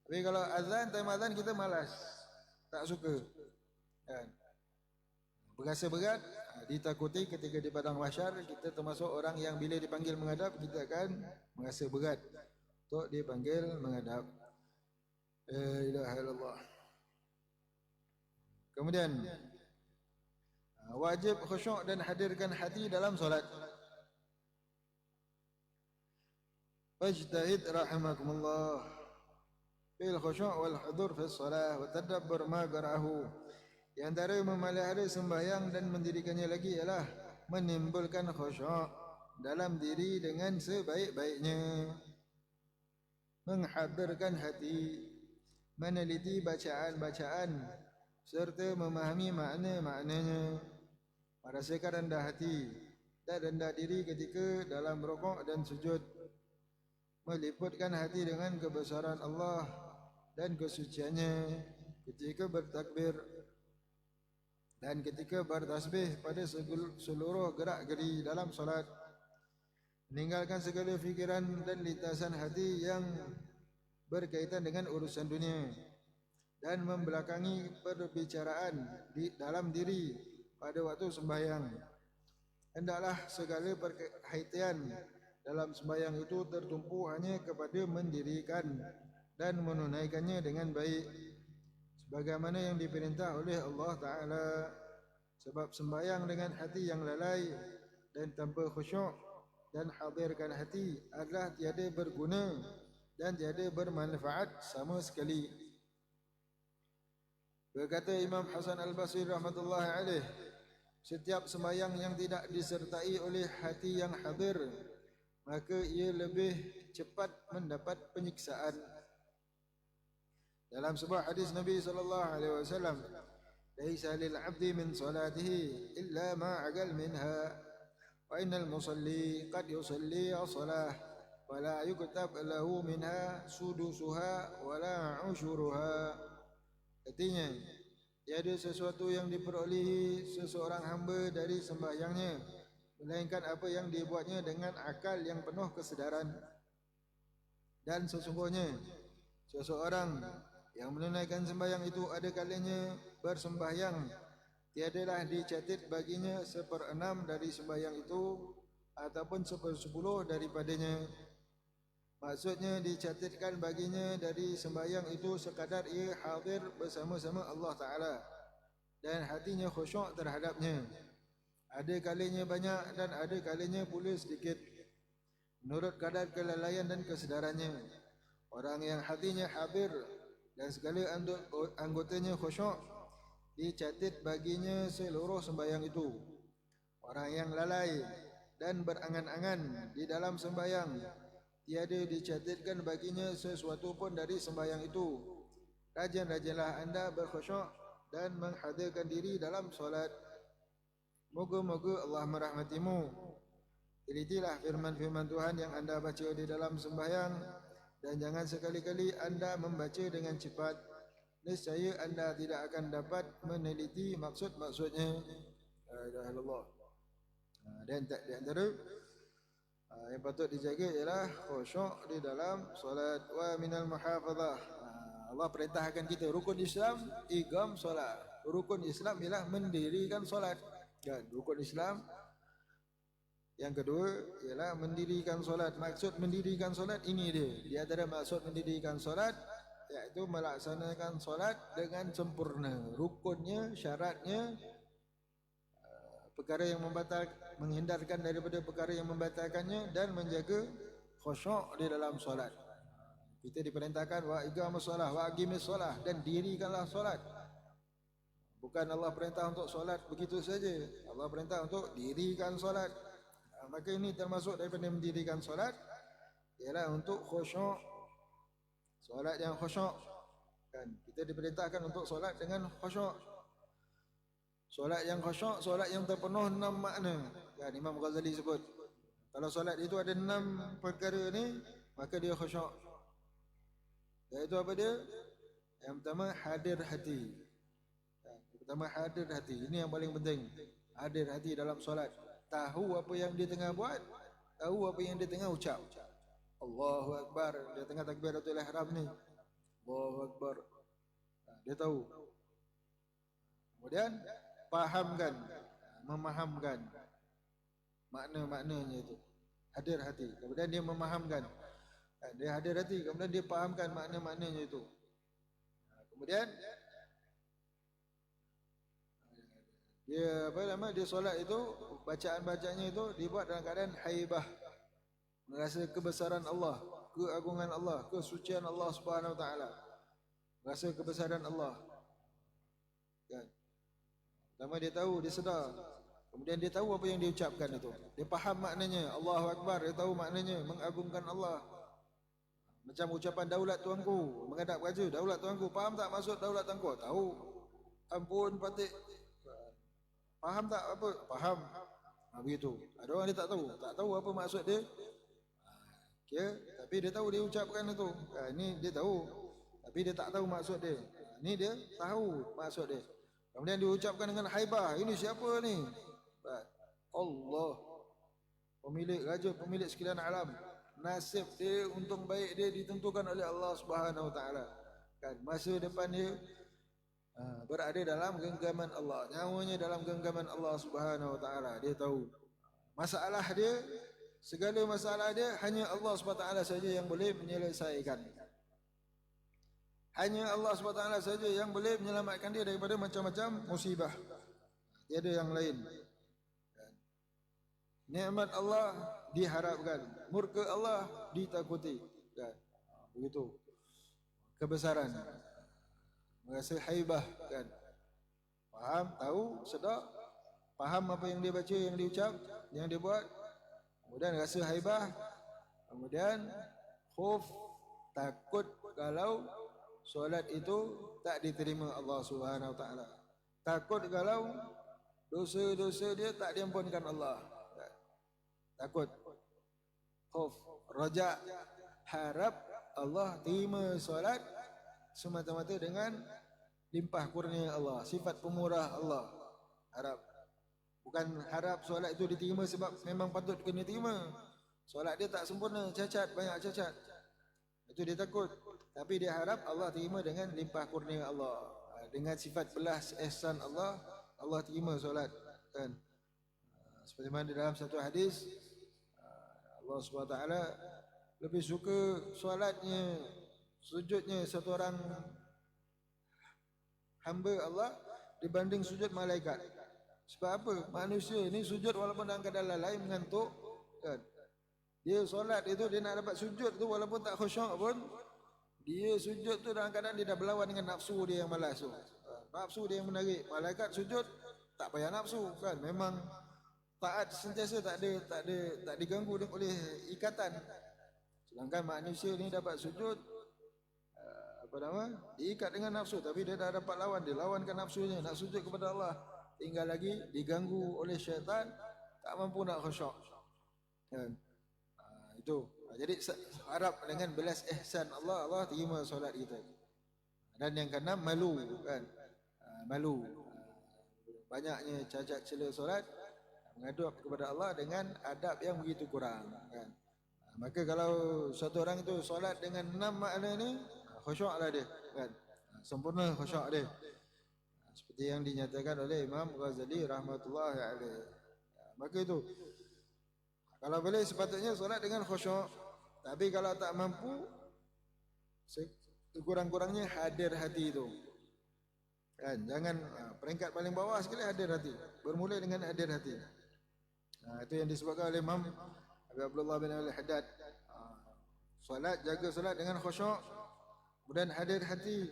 Tapi kalau azan, time azan kita malas, tak suka. Kan? Berasa berat, ditakuti ketika di padang mahsyar kita termasuk orang yang bila dipanggil menghadap, kita akan merasa berat untuk dipanggil menghadap. La ilaha illallah. Kemudian wajib khusyuk dan hadirkan hati dalam solat. Fajtahid rahimakumullah fil khusyuk wal hudur fi shalah wa tadabbur ma qara'ahu. Di antara memelihara sembahyang dan mendirikannya lagi ialah menimbulkan khusyuk dalam diri dengan sebaik-baiknya, menghadirkan hati, meneliti bacaan-bacaan serta memahami makna-maknanya, merasakan rendah hati dan rendah diri ketika dalam rukuk dan sujud, meliputkan hati dengan kebesaran Allah dan kesuciannya ketika bertakbir dan ketika bertasbih pada seluruh gerak-geri dalam solat, meninggalkan segala fikiran dan lintasan hati yang berkaitan dengan urusan dunia dan membelakangi perbicaraan di dalam diri pada waktu sembahyang. Hendaklah segala perhatian dalam sembahyang itu tertumpu hanya kepada mendirikan dan menunaikannya dengan baik, sebagaimana yang diperintah oleh Allah Ta'ala. Sebab sembahyang dengan hati yang lalai dan tanpa khusyuk dan hadirkan hati adalah tiada berguna dan tiada bermanfaat sama sekali. Berkata Imam Hasan Al-Basri rahmatullahi alaih, setiap sembahyang yang tidak disertai oleh hati yang hadir, maka ia lebih cepat mendapat penyiksaan. Dalam sebuah hadis Nabi sallallahu alaihi wasallam, "Laisa lil 'abdi min salatihi illa ma 'agal minha, Wa innal musalli qad yusalli as-salah wa la yuktab lahu minha sudusuha wa la ushuruha. Artinya, tiada sesuatu yang diperolehi seseorang hamba dari sembahyangnya melainkan apa yang dibuatnya dengan akal yang penuh kesedaran. Dan sesungguhnya seseorang yang menunaikan sembahyang itu ada kalanya bersembahyang, tiadalah dicatat baginya 1/6 dari sembahyang itu ataupun 1/10 daripadanya. Maksudnya dicatatkan baginya dari sembahyang itu sekadar ia hadir bersama-sama Allah Ta'ala dan hatinya khusyuk terhadapnya. Ada kalanya banyak dan ada kalanya pula sedikit, menurut kadar kelalaian dan kesedarannya. Orang yang hatinya hadir dan segala anggotanya khusyuk, dicatat baginya seluruh sembahyang itu. Orang yang lalai dan berangan-angan di dalam sembahyang, tiada dicatatkan baginya sesuatu pun dari sembahyang itu. Rajin-rajinlah anda berkhusyuk dan menghadirkan diri dalam solat. Moga-moga Allah merahmatimu. Telitilah firman-firman Tuhan yang anda baca di dalam sembahyang, dan jangan sekali-kali anda membaca dengan cepat. Nescaya anda tidak akan dapat meneliti maksud-maksudnya. La ilaha illallah. Dan di antara yang patut dijaga ialah khusyuk di dalam solat. Wa minal muhafazah. Allah perintahkan kita rukun Islam, iqam solat. Rukun Islam ialah mendirikan solat. Dan rukun Islam yang kedua ialah mendirikan solat. Maksud mendirikan solat ini dia. Di antara maksud mendirikan solat iaitu melaksanakan solat dengan sempurna. Rukunnya, syaratnya, perkara yang menghindarkan daripada perkara yang membatalkannya, dan menjaga khusyuk di dalam solat. Kita diperintahkan wa iqamus solah wa aqimis solah, dan dirikanlah solat. Bukan Allah perintah untuk solat begitu saja. Allah perintah untuk dirikan solat. Maka ini termasuk daripada mendirikan solat ialah untuk khusyuk. Solat yang khusyuk. Kan kita diperintahkan untuk solat dengan khusyuk. Solat yang khusyuk, solat yang terpenuh 6 makna. Kan Imam Ghazali sebut, kalau solat itu ada 6 perkara ni, maka dia khusyuk. Iaitu apa dia? Yang pertama, hadir hati. Yang pertama, hadir hati. Ini yang paling penting. Hadir hati dalam solat. Tahu apa yang dia tengah buat, tahu apa yang dia tengah ucap. Allahu Akbar, dia tengah takbiratul ihram ni. Allahu Akbar. Dia tahu. Kemudian fahamkan, memahamkan makna-maknanya itu. Hadir hati. Kemudian dia memahamkan. Dia hadir hati, kemudian dia fahamkan makna-maknanya itu. Kemudian dia solat itu, bacaan-bacaannya itu dibuat dalam keadaan haibah, merasa kebesaran Allah, keagungan Allah, kesucian Allah Subhanahu wa taala. Rasa kebesaran Allah. Kan? Pertama dia tahu, dia sedar. Kemudian dia tahu apa yang dia ucapkan itu. Dia faham maknanya. Allahu Akbar, dia tahu maknanya, mengagungkan Allah. Macam ucapan daulat tuanku, menghadap raja, daulat tuanku. Faham tak maksud daulat tuanku? Tahu. Ampun patik. Faham tak apa? Faham. Begitu. Ada orang dia tak tahu apa maksud dia. Okay. Tapi dia tahu dia ucapkan itu. Ini dia tahu, tapi dia tak tahu maksud dia. Ini dia tahu maksud dia. Kemudian dia ucapkan dengan haibah. Ini siapa ni? Allah, pemilik raja, pemilik sekalian alam. Nasib dia, untung baik dia ditentukan oleh Allah Subhanahu wa taala. Kan masa depan dia berada dalam genggaman Allah, nyawanya dalam genggaman Allah Subhanahu wa taala. Dia tahu masalah dia, segala masalah dia hanya Allah Subhanahu wa taala saja yang boleh menyelesaikan. Hanya Allah Subhanahu wa taala saja yang boleh menyelamatkan dia daripada macam-macam musibah. Tiada yang lain. Nikmat Allah diharapkan, murka Allah ditakuti. Kan? Begitu. Kebesaran. Merasa haibah, kan? Faham, tahu, sedar, faham apa yang dia baca, yang dia ucap, yang dia buat. Kemudian rasa haibah. Kemudian khuf, takut kalau solat itu tak diterima Allah Subhanahu wa taala. Takut kalau dosa-dosa dia tak diampunkan Allah. takut, khauf, raja, harap Allah terima solat semata-mata dengan limpah kurnia Allah, sifat pemurah Allah. Harap, bukan harap solat itu diterima sebab memang patut kena terima. Solat dia tak sempurna, cacat, banyak cacat, itu dia takut. Tapi dia harap Allah terima dengan limpah kurnia Allah, dengan sifat belas ihsan Allah, Allah terima solat kan. Seperti mana dalam satu hadis, Allah SWT lebih suka solatnya, sujudnya satu orang hamba Allah dibanding sujud malaikat. Sebab apa? Manusia ni sujud walaupun dalam keadaan lalai, mengantuk kan. Dia solat itu, dia nak dapat sujud tu walaupun tak khusyuk pun, dia sujud tu dalam keadaan dia dah berlawan dengan nafsu dia yang malas tu. Nafsu dia yang menarik. Malaikat sujud tak payah nafsu kan. Memang taat sentiasa, tak diganggu oleh ikatan. Sedangkan manusia ni dapat sujud diikat dengan nafsu, tapi dia dah dapat lawan, dia lawankan nafsunya nak sujud kepada Allah, tinggal lagi diganggu oleh syaitan, tak mampu nak khusyuk kan. Itu. Jadi harap dengan belas ihsan Allah, Allah terima solat kita. Dan yang keenam, malu kan. Malu, banyaknya cacat celah solat, mengadu kepada Allah dengan adab yang begitu kurang kan. Maka kalau satu orang itu solat dengan 6 makna ni, khusyuklah dia kan, sempurna khusyuk dia, seperti yang dinyatakan oleh Imam Ghazali rahmatullahi alaih. Maka itu, kalau boleh sepatutnya solat dengan khusyuk. Tapi kalau tak mampu, sekurang-kurangnya hadir hati itu kan. Jangan peringkat paling bawah sekali hadir hati, bermula dengan hadir hati. Itu yang disebutkan oleh Imam Abi Abdullah bin Al-Haddad. Solat, jaga solat dengan khusyuk, kemudian hadir hati,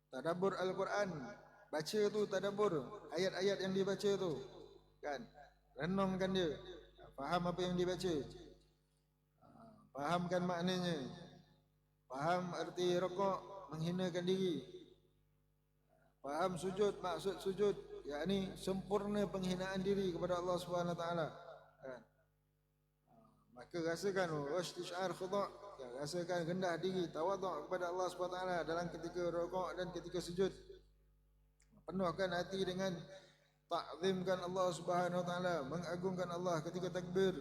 tadabbur Al-Quran, baca tu tadabbur ayat-ayat yang dibaca tu kan, renungkan dia, faham apa yang dibaca, fahamkan maknanya, faham arti rukuk, menghinakan diri, faham sujud, maksud sujud, yakni sempurna penghinaan diri kepada Allah Subhanahu Wa Taala kan. Maka rasakan istishar khudha', rasakan rendah diri, tawaduk kepada Allah Subhanahu Wa Taala dalam ketika rukuk dan ketika sujud. Penuhkan hati dengan ta'zimkan Allah Subhanahu Wa Taala, mengagungkan Allah ketika takbir.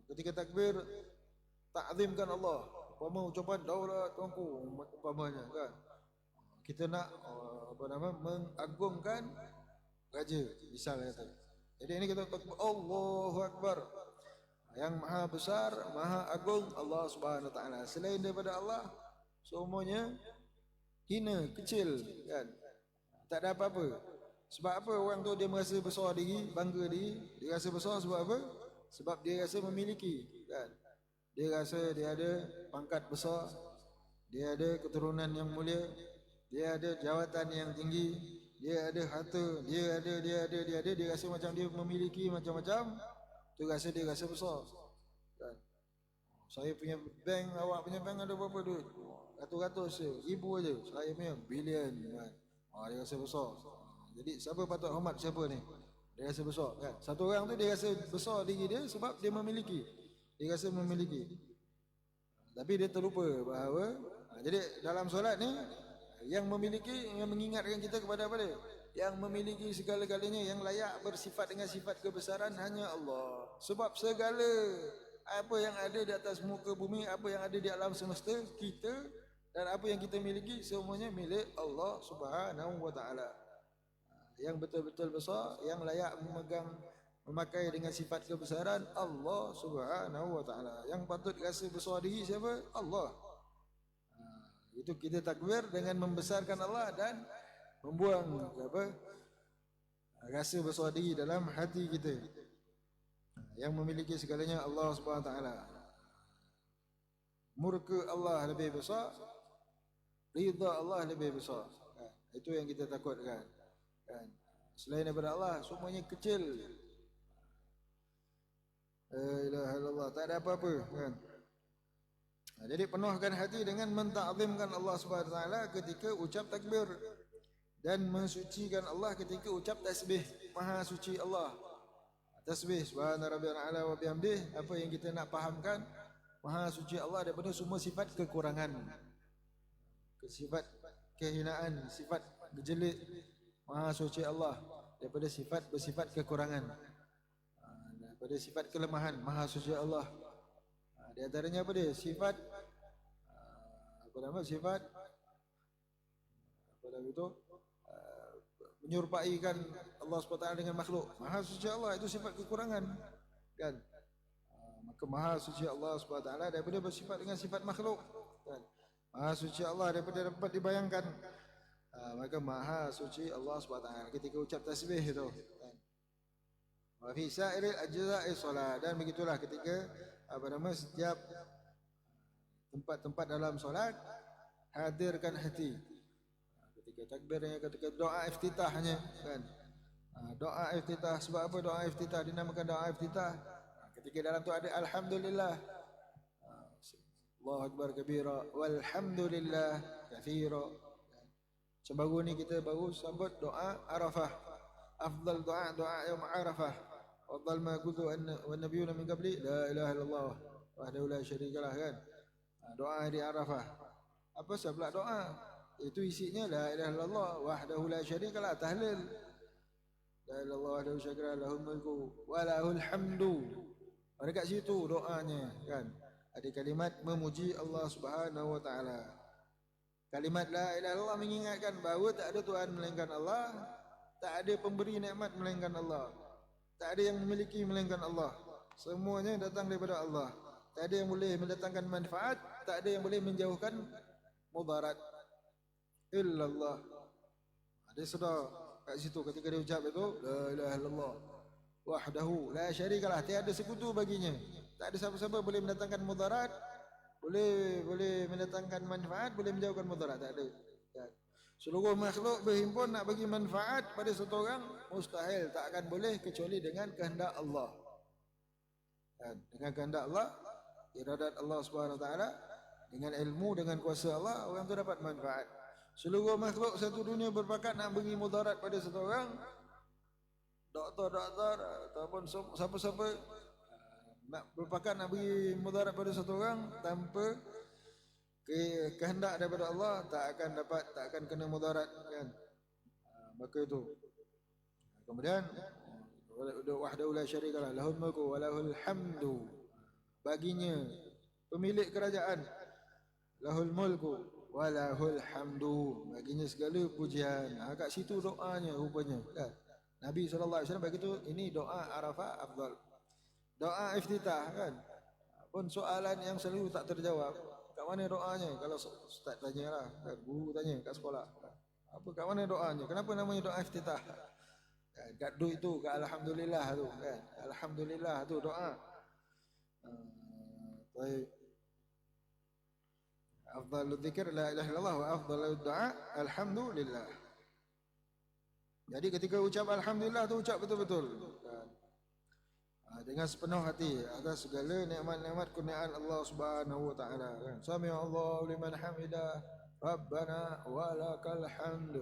Ketika takbir, ta'zimkan Allah. Umpama ucapan daulat tuanku umpamanya kan. Kita nak mengagungkan raja, misalnya kata. Jadi ini kita takbir Allahu Akbar, yang maha besar, maha agung Allah Subhanahu Wa Taala. Selain daripada Allah, semuanya hina, kecil kan, tak ada apa-apa. Sebab apa orang tu dia merasa besar diri, bangga diri? Dia rasa besar sebab apa? Sebab dia rasa memiliki kan. Dia rasa dia ada pangkat besar, dia ada keturunan yang mulia, dia ada jawatan yang tinggi, dia ada harta, dia ada, dia rasa macam dia memiliki macam-macam. Tu rasa dia rasa besar kan. Saya punya bank, awak punya bank ada berapa duit? Ratus-ratus je, ribu je. Saya punya bilion kan. Dia rasa besar. Jadi siapa patut hormat siapa ni? Dia rasa besar kan. Satu orang tu dia rasa besar diri dia sebab dia memiliki. Dia rasa memiliki. Tapi dia terlupa bahawa jadi dalam solat ni, yang memiliki, yang mengingatkan kita kepada apa dia? Yang memiliki segala-galanya, yang layak bersifat dengan sifat kebesaran hanya Allah. Sebab segala apa yang ada di atas muka bumi, apa yang ada di alam semesta, kita dan apa yang kita miliki, semuanya milik Allah Subhanahu Wa Taala. Yang betul-betul besar, yang layak memakai dengan sifat kebesaran, Allah Subhanahu Wa Taala. Yang patut rasa besar diri siapa? Allah. Itu kita takbir dengan membesarkan Allah dan membuang rasa besar diri dalam hati kita. Yang memiliki segalanya Allah Subhanahu Wa Taala. Murka Allah lebih besar, ridha Allah lebih besar. Itu yang kita takutkan kan. Selain daripada Allah, semuanya kecil. La ilaha illallah, tak ada apa-apa kan. Jadi penuhkan hati dengan mentakzimkan Allah Subhanahu Wa Taala ketika ucap takbir, dan mensucikan Allah ketika ucap tasbih. Maha suci Allah. tasbih subhana rabbiyal a'la wa bihamdih, apa yang kita nak fahamkan, maha suci Allah daripada semua sifat kekurangan, sifat kehinaan, sifat gejelik. Maha suci Allah daripada sifat bersifat kekurangan, daripada sifat kelemahan. Maha suci Allah. Di antaranya apa dia? Sifat apa nama? Sifat apa nama itu? Menyerupaikan Allah SWT dengan makhluk. Maha suci Allah itu sifat kekurangan, kan? Maka maha suci Allah SWT daripada bersifat dengan sifat makhluk, kan? Maha suci Allah daripada dapat dibayangkan. Maka maha suci Allah SWT ketika ucap tasbih itu, kan? Wa fi sa'iril ajza'i solat, dan begitulah ketika setiap tempat-tempat dalam solat, hadirkan hati. Ketika takbirnya, ketika doa iftitahnya, kan? Doa iftitah, sebab apa doa iftitah dinamakan doa iftitah? Ketika dalam tu ada alhamdulillah, Allahu akbar kabira, walhamdulillah katsira. Sebaru ni kita baru sambut doa Arafah. Afdal doa yaum Arafah. Afdal ma qultu wan nabiyuna min qabli la ilaha illallah wahdahu la syarikalah, kan? Doa di Arafah. Apa sebab doa? Itu isinya la ilaha illallah wahdahu la syarikalah, tahlil. La ilaha illallah wahdahu la syarikalah, lahul mulku wa lahul hamdu. Dekat situ doanya, kan? Ada kalimat memuji Allah Subhanahu wa taala. Kalimat la ilaha illallah mengingatkan bahawa tak ada Tuhan melainkan Allah, tak ada pemberi nikmat melainkan Allah, tak ada yang memiliki melainkan Allah. Semuanya datang daripada Allah. Tak ada yang boleh mendatangkan manfaat, tak ada yang boleh menjauhkan mudarat. Illallah. Ada sudah kat situ ketika dia ucap itu la ilaha illallah wahdahu la syarikalah, tiada sekutu baginya. Tak ada siapa-siapa boleh mendatangkan mudarat, boleh mendatangkan manfaat, boleh menjauhkan mudarat, tak ada. Seluruh makhluk berhimpun nak bagi manfaat pada satu orang, mustahil, tak akan boleh kecuali dengan kehendak Allah. Dengan kehendak Allah, iradat Allah Subhanahu wa taala, dengan ilmu, dengan kuasa Allah, orang tu dapat manfaat. Seluruh makhluk satu dunia berpakat nak bagi mudarat pada satu orang, doktor ataupun siapa-siapa nak berpakat nak bagi mudarat pada satu orang tanpa kehendak daripada Allah, tak akan kena mudarat, kan? Maka itu. Kemudian wahdahu la syarikalah, lahul mulku wa lahul hamdu. Baginya pemilik kerajaan, lahul mulku wa lahul hamdu, baginya segala pujian. Kat situ doanya rupanya, kan? Nabi SAW begitu. Ini doa Arafah afdal. Doa iftitah, kan? Pun soalan yang selalu tak terjawab, kat mana doanya? Kalau ustaz tanyalah, kan? Guru tanya kat sekolah, apa kat mana doanya? Kenapa namanya doa iftitah? Kat du itu, kat alhamdulillah tu, kan? Alhamdulillah tu doa. Baik. Afdalul dzikr la ilaha illallah wa afdalud du'a alhamdulillah. Jadi ketika ucap alhamdulillah tu ucap betul-betul, kan? Dengan sepenuh hati atas segala nikmat-nikmat kurniaan Allah Subhanahu wa taala, kan? Sami Allahu liman hamidah, Rabbana wa lakal hamd.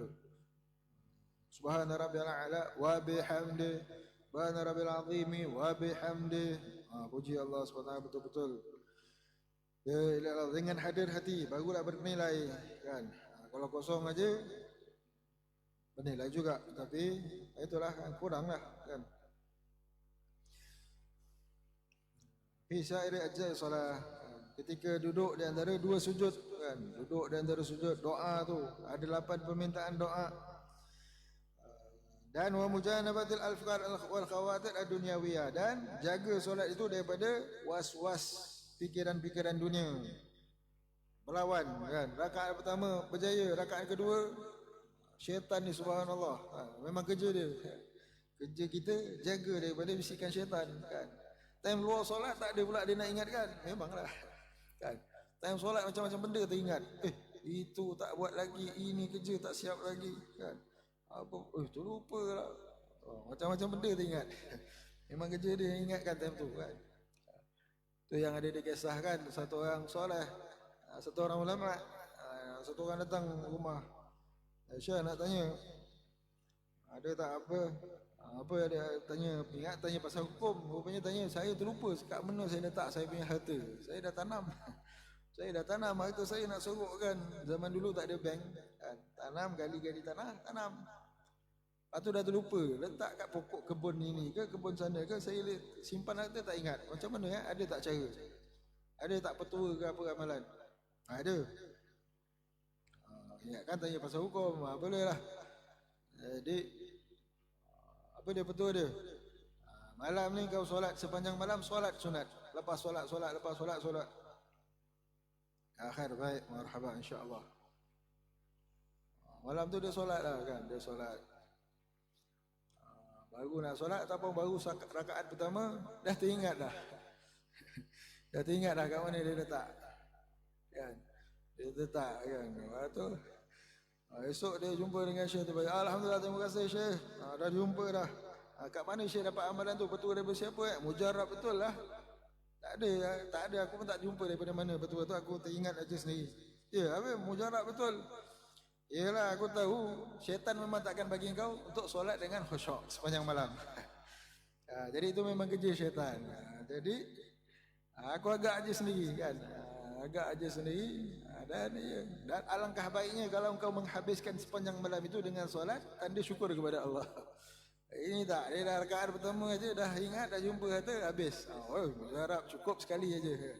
Subhana rabbiyal a'la wa bihamdi, subhana rabbil azim wa bihamdi. Puji Allah SWT betul-betul. Dengan hadir hati barulah bernilai, kan? Kalau kosong aja bernilai juga, tapi itulah kuranglah, kan? Fi sa'iri ajza'i salat, ketika duduk di antara dua sujud, kan? Duduk di antara sujud, doa tu ada 8 permintaan doa. Dan wa mujanabatil alfqar wal khawatir ad-dunyawiyah, dan jaga solat itu daripada was-was fikiran-fikiran dunia. Melawan, kan? Rakaat pertama berjaya, rakaat kedua syaitan ni subhanallah, memang kerja dia. Kerja kita jaga daripada bisikan syaitan, kan? Time luar solat tak ada pula dia nak ingatkan. Memanglah, kan? Time solat macam-macam benda teringat. Itu tak buat lagi, ini kerja tak siap lagi, kan? Apa, terlupa lah. Macam-macam benda teringat. Memang kerja dia ingatkan time tu, kan? Tu yang ada dikisahkan satu orang soleh, satu orang ulama, satu orang datang rumah Aisyah nak tanya, Ada tak apa? Apa ada tanya, ingat tanya pasal hukum. Rupanya tanya, saya terlupa kat mana saya letak saya punya harta. Saya dah tanam. Saya dah tanam harta saya nak sorokkan. Zaman dulu tak ada bank. Kan? Tanam, gali-gali tanah, tanam. Lepas tu dah terlupa, letak kat pokok kebun ini ke, kebun sana ke, saya simpan harta tak ingat. Macam mana ya? Ada tak cara? Ada tak petua ke apa amalan? Ada. Ingatkan tanya pasal hukum, boleh lah. Jadi, apa dia petua dia? Malam ni kau solat sepanjang malam, solat sunat. Lepas solat, lepas solat. Akhir baik, marhaba insyaAllah. Malam tu dia solat lah kan, dia solat. Baru nak solat ataupun baru rakaat pertama, dah teringat dah. Dah teringat dah kat mana dia letak. Kan? Dia letak kan. Lepas tu, esok dia jumpa dengan Syekh tu. Alhamdulillah, terima kasih Syekh. Dah jumpa dah. Kat mana Syekh dapat amalan tu? Petua daripada siapa? Mujarab betul lah. Tak ada. Aku pun tak jumpa daripada mana petua tu. Aku teringat aja sendiri. Ya, apa? Mujarab betul. Yalah, aku tahu syaitan memang takkan bagi kau untuk solat dengan khusyuk sepanjang malam. Jadi itu memang kerja syaitan. Jadi aku agak aja sendiri kan. Dan alangkah baiknya kalau engkau menghabiskan sepanjang malam itu dengan solat, tanda syukur kepada Allah. Ini tak, dia dah rakaat pertama aja dah ingat, dah jumpa kata habis. Harap cukup sekali aja.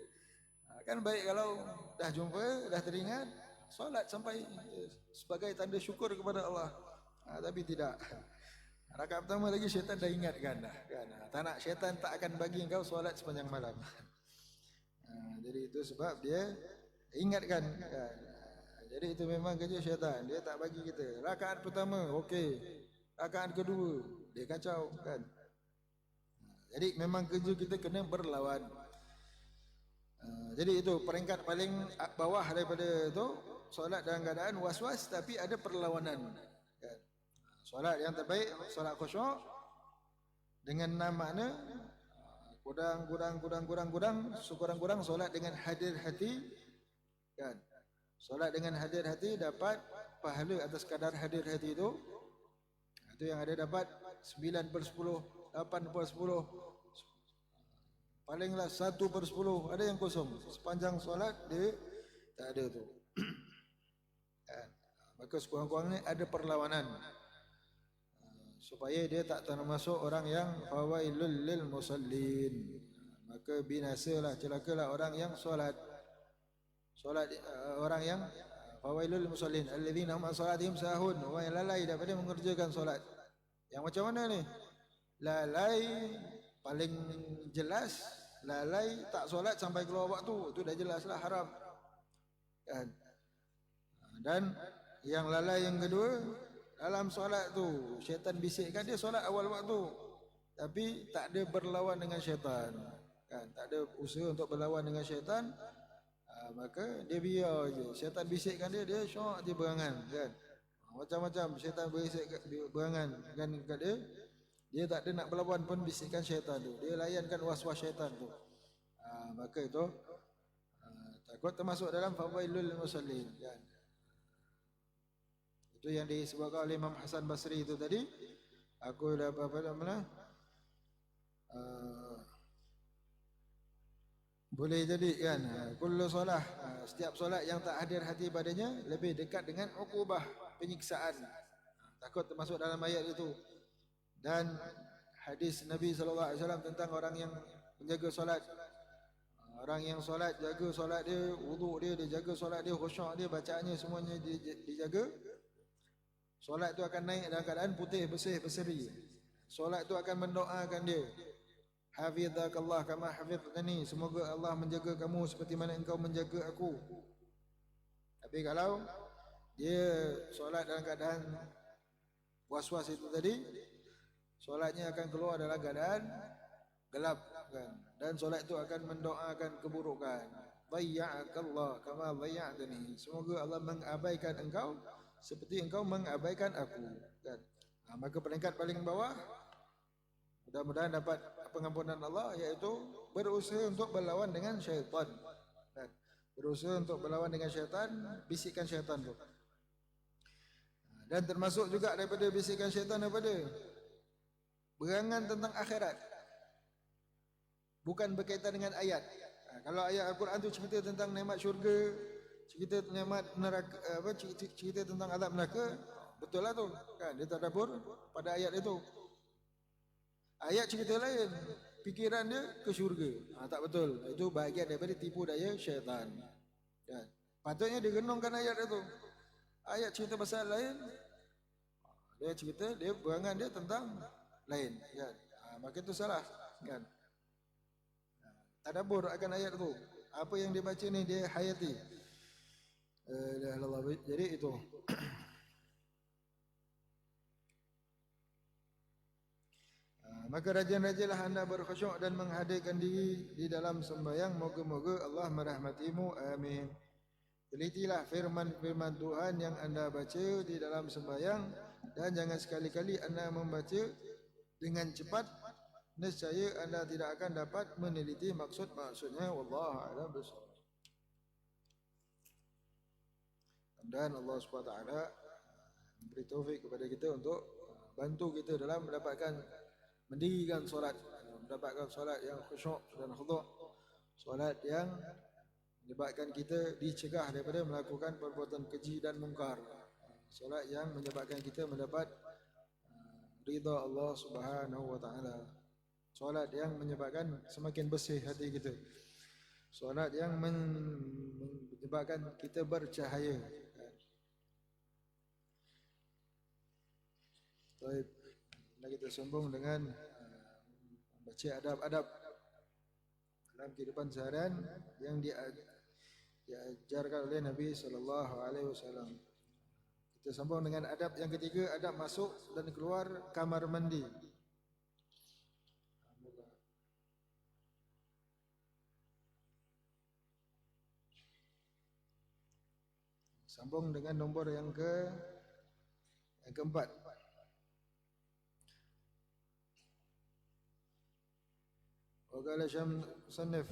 Kan baik kalau dah jumpa, dah teringat, solat sampai sebagai tanda syukur kepada Allah. Tapi tidak. Rakaat pertama lagi syaitan dah ingatkan dah. Kan? Tak nak, syaitan tak akan bagi engkau solat sepanjang malam. Jadi itu sebab dia ingatkan. Kan? Jadi itu memang kerja syaitan. Dia tak bagi kita. Rakaat pertama, okey. Rakaat kedua, dia kacau. Kan? Jadi memang kerja kita kena berlawan. Jadi itu peringkat paling bawah daripada itu, solat dalam keadaan was-was tapi ada perlawanan. Kan? Solat yang terbaik, solat khusyuk dengan 6 makna, kurang, sekurang-kurang solat dengan hadir hati. Kan? Solat dengan hadir hati dapat pahala atas kadar hadir hati itu. Itu yang ada dapat 9/10, 8/10, palinglah 1/10, ada yang kosong. Sepanjang solat dia tak ada tu. Maka sekurang-kurangnya ada perlawanan supaya dia tak termasuk orang yang fawailul lil musallin. Maka binasalah, celakalah orang yang solat orang yang fawailul lil musallin alladzina hum an salatihim sahun, orang yang lalai daripada mengerjakan solat. Yang macam mana ni? Lalai paling jelas, lalai tak solat sampai keluar waktu, itu dah jelaslah haram. Kan? Dan yang lalai yang kedua, dalam solat tu syaitan bisikkan dia solat awal waktu, tapi tak ada berlawan dengan syaitan. Kan? Tak ada usaha untuk berlawan dengan syaitan. Maka dia biar je. Syaitan bisikkan dia syok je berangan. Kan? Macam-macam syaitan berangan kan kat dia. Dia tak ada nak berlawan pun bisikan syaitan tu. Dia layankan was-was syaitan tu. Maka itu takut termasuk dalam fawailul musallin. Kan? Itu yang disebutkan oleh Imam Hasan Basri itu tadi. Aku dah apa nama? Boleh jadi kan, kullu solah, setiap solat yang tak hadir hati padanya lebih dekat dengan uqubah, penyiksaan. Takut termasuk dalam ayat itu. Dan hadis Nabi SAW tentang orang yang menjaga solat. Orang yang solat, jaga solat dia, wuduk dia jaga solat dia, khusyuk dia, bacaannya semuanya dijaga. Solat itu akan naik dalam keadaan putih, bersih, berseri. Solat itu akan mendoakan dia. Hafizakallah kama hafiztani, semoga Allah menjaga kamu seperti mana engkau menjaga aku. Tapi kalau dia solat dalam keadaan was-was itu tadi, solatnya akan keluar dalam keadaan gelap kan? Dan solat itu akan mendoakan keburukan. Dhayya'akallah kama dhayya'tani, semoga Allah mengabaikan engkau seperti engkau mengabaikan aku. Kan? Maka peringkat paling bawah, mudah-mudahan dapat pengampunan Allah, iaitu berusaha untuk berlawan dengan syaitan. Berusaha untuk berlawan dengan syaitan, bisikan syaitan tu. Dan termasuk juga daripada bisikan syaitan daripada berangan tentang akhirat, bukan berkaitan dengan ayat. Kalau ayat Al-Quran tu cerita tentang nikmat syurga, cerita nikmat neraka, cerita tentang azab neraka, betul lah tu kan, dia tadabbur pada ayat itu. Ayat cerita lain, fikiran dia ke syurga, tak betul. Itu bahagian daripada tipu daya syaitan kan. Patutnya dia renungkan ayat itu. Ayat cerita pasal lain, dia cerita, dia berangan dia tentang lain kan. Maka itu salah kan. Tadabbur akan ayat itu, apa yang dia baca ni dia hayati. Jadi itu. Maka rajin-rajinlah anda berkhusyuk dan menghadirkan diri di dalam sembahyang. Moga-moga Allah merahmatimu. Amin. Telitilah firman-firman Tuhan yang anda baca di dalam sembahyang, dan jangan sekali-kali anda membaca dengan cepat, nescaya anda tidak akan dapat meneliti maksud-maksudnya. Wallahu a'lam bishawab. Dan Allah SWT beri taufik kepada kita untuk bantu kita dalam mendapatkan mendirikan solat, mendapatkan solat yang khusyuk dan khudu', solat yang menyebabkan kita dicegah daripada melakukan perbuatan keji dan mungkar, solat yang menyebabkan kita mendapat ridha Allah Subhanahu wa taala, solat yang menyebabkan semakin bersih hati kita, solat yang menyebabkan kita bercahaya. Baik, kita sambung dengan baca adab-adab dalam kehidupan seharian yang diajarkan oleh Nabi SAW. Kita sambung dengan adab yang ketiga, adab masuk dan keluar kamar mandi. Sambung dengan nombor yang keempat. وقال مصنف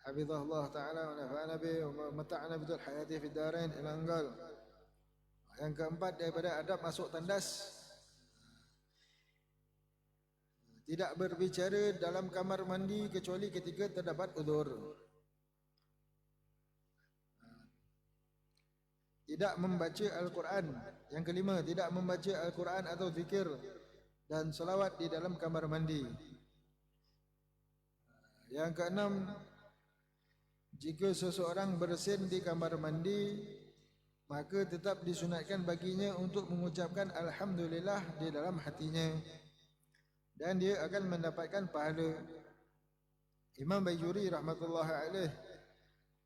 حفظه الله تعالى ونفعنا به ومتعنا بدul hayati fid darain ila angal. Yang keempat daripada adab masuk tandas, tidak berbicara dalam kamar mandi kecuali ketika terdapat uzur. Tidak membaca Al-Quran. Yang kelima, tidak membaca Al-Quran atau zikir dan selawat di dalam kamar mandi. Yang keenam, jika seseorang bersin di kamar mandi, maka tetap disunatkan baginya untuk mengucapkan Alhamdulillah di dalam hatinya, dan dia akan mendapatkan pahala. Imam Bajuri rahmatullahi alaih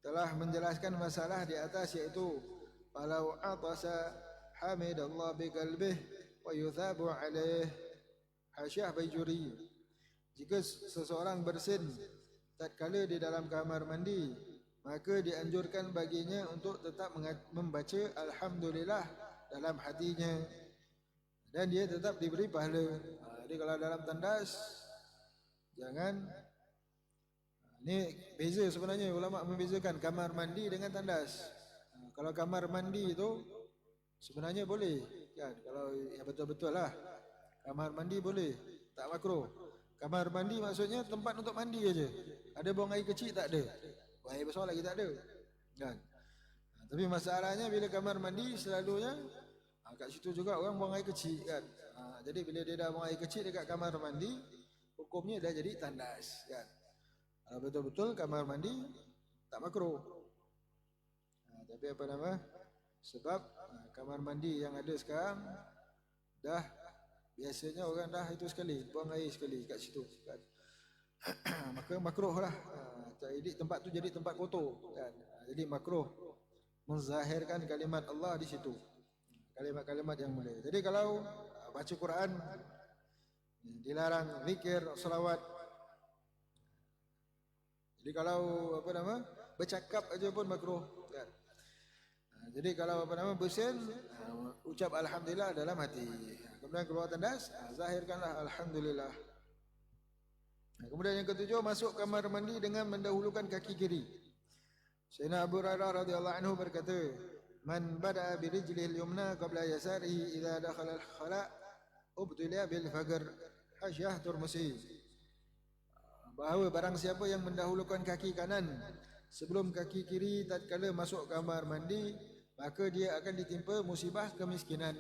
telah menjelaskan masalah di atas, iaitu falau atasa hamidallah biqalbih wa yuthabu alaih. Hasyiah Bajuri, jika seseorang bersin tatkala di dalam kamar mandi, maka dianjurkan baginya untuk tetap membaca Alhamdulillah dalam hatinya, dan dia tetap diberi pahala. Jadi kalau dalam tandas, jangan. Ini beza sebenarnya, ulama membezakan kamar mandi dengan tandas. Kalau kamar mandi itu sebenarnya boleh kan, kalau ya betul-betul lah kamar mandi boleh, tak makruh. Kamar mandi maksudnya tempat untuk mandi aja. Ada buang air kecil tak ada, buang air besar lagi tak ada kan. Tapi masalahnya bila kamar mandi selalunya kat situ juga orang buang air kecil kan. Jadi bila dia dah buang air kecil dekat kamar mandi, hukumnya dah jadi tandas kan. Betul-betul kamar mandi tak makruh. Tapi apa nama, sebab kamar mandi yang ada sekarang dah biasanya orang dah itu sekali, buang air sekali kat situ kan. Maka makruh lah. Jadi tempat tu jadi tempat kotor kan. Jadi makruh menzahirkan kalimat Allah di situ, kalimat-kalimat yang mulia. Jadi kalau baca Quran dilarang, zikir, selawat. Jadi kalau apa nama, bercakap aja pun makruh kan. Jadi kalau apa nama, bersin, ucap Alhamdulillah dalam hati. Kemudian keluar tandas, zahirkanlah Alhamdulillah. Kemudian yang ketujuh, masuk kamar mandi dengan mendahulukan kaki kiri. Sayyidina Abu Hurairah radhiyallahu anhu berkata, Man bada'a bi rijlihi al-yumna qabla yasarihi idza dakhala al-khala' ubtila bil faqr. Hasyah Turmusi. Bahawa barang siapa yang mendahulukan kaki kanan sebelum kaki kiri tatkala masuk kamar mandi, maka dia akan ditimpa musibah kemiskinan.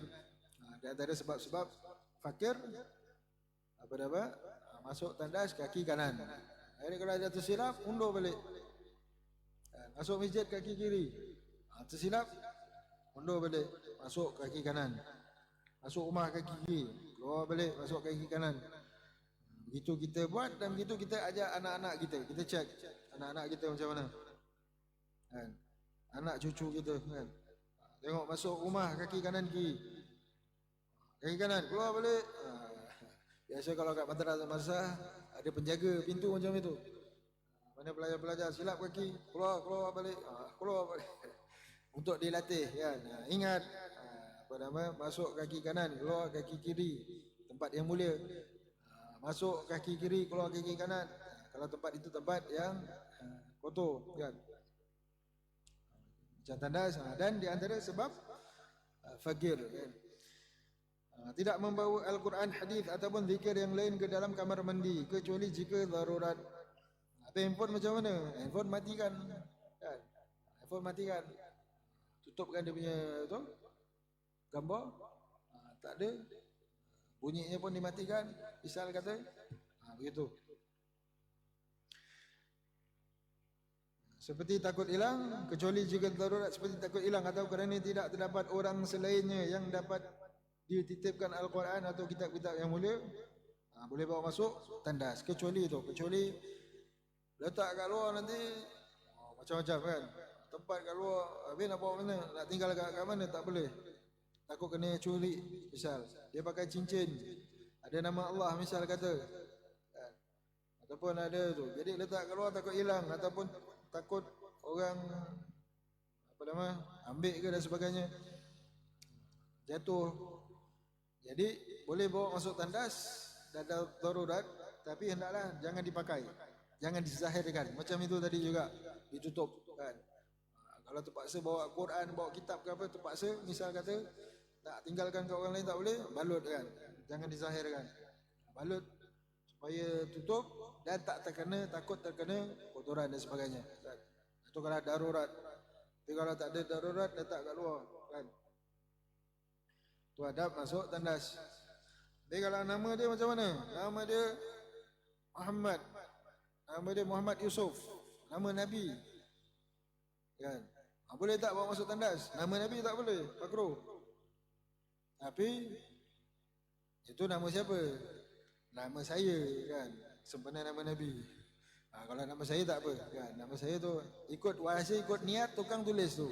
Di antara sebab-sebab fakir apa? Masuk tandas kaki kanan. Jadi kalau ada tersilap, undur balik. Masuk masjid kaki kiri, tersilap, undur balik, masuk kaki kanan. Masuk rumah kaki kiri, keluar balik, masuk kaki kanan. Begitu kita buat dan begitu kita ajak anak-anak kita. Kita cek anak-anak kita macam mana, kan? Anak cucu kita, kan? Tengok masuk rumah kaki kanan kiri, kaki kanan, keluar balik. Biasa kalau kat madrasah ada penjaga pintu macam itu. Mana pelajar-pelajar silap kaki, keluar balik, keluar balik. Untuk dilatih, kan? Ingat, masuk kaki kanan, keluar kaki kiri, tempat yang mulia. Masuk kaki kiri, keluar kaki kanan. Kalau tempat itu tempat yang kotor, kan? Macam tandas. Dan di antara sebab fakir, kan? Tidak membawa Al-Quran, hadis ataupun zikir yang lain ke dalam kamar mandi kecuali jika darurat. Atau handphone macam mana? Handphone matikan, kan? Handphone matikan, tutupkan dia punya tu gambar, tak ada, bunyinya pun dimatikan, misal kata, begitu. Seperti takut hilang, kecuali jika darurat seperti takut hilang atau kerana tidak terdapat orang selainnya yang dapat dititipkan Al-Quran atau kitab-kitab yang mulia, boleh bawa masuk tandas. Kecuali itu, kecuali letak kat luar nanti macam-macam, kan? Tempat kat luar, habis nak bawa mana, nak tinggal kat mana, tak boleh. Takut kena curi, misal dia pakai cincin ada nama Allah, misal kata, ataupun ada tu, jadi letak kat luar takut hilang, ataupun takut orang ambil ke dan sebagainya, jatuh. Jadi boleh bawa masuk tandas dan darurat, tapi hendaklah jangan dipakai, jangan dizahirkan. Macam itu tadi juga, ditutup, kan? Kalau terpaksa bawa Quran, bawa kitab ke apa, terpaksa, misal kata tak tinggalkan ke orang lain, tak boleh, balut, kan? Jangan dizahirkan, balut supaya tutup dan tak terkena, takut terkena kotoran dan sebagainya, kan? Itu kalau darurat. Tapi kalau tak ada darurat, letak kat luar, kan? Itu adab masuk tandas. Tapi kalau nama dia macam mana? Nama dia Muhammad, nama dia Muhammad Yusuf, nama Nabi, kan? Boleh tak bawa masuk tandas? Nama Nabi tak boleh, makruh. Tapi itu nama siapa? Nama saya, kan? Sempena nama Nabi. Kalau nama saya tak apa, kan? Nama saya tu ikut wahsia, ikut niat tukang tulis tu.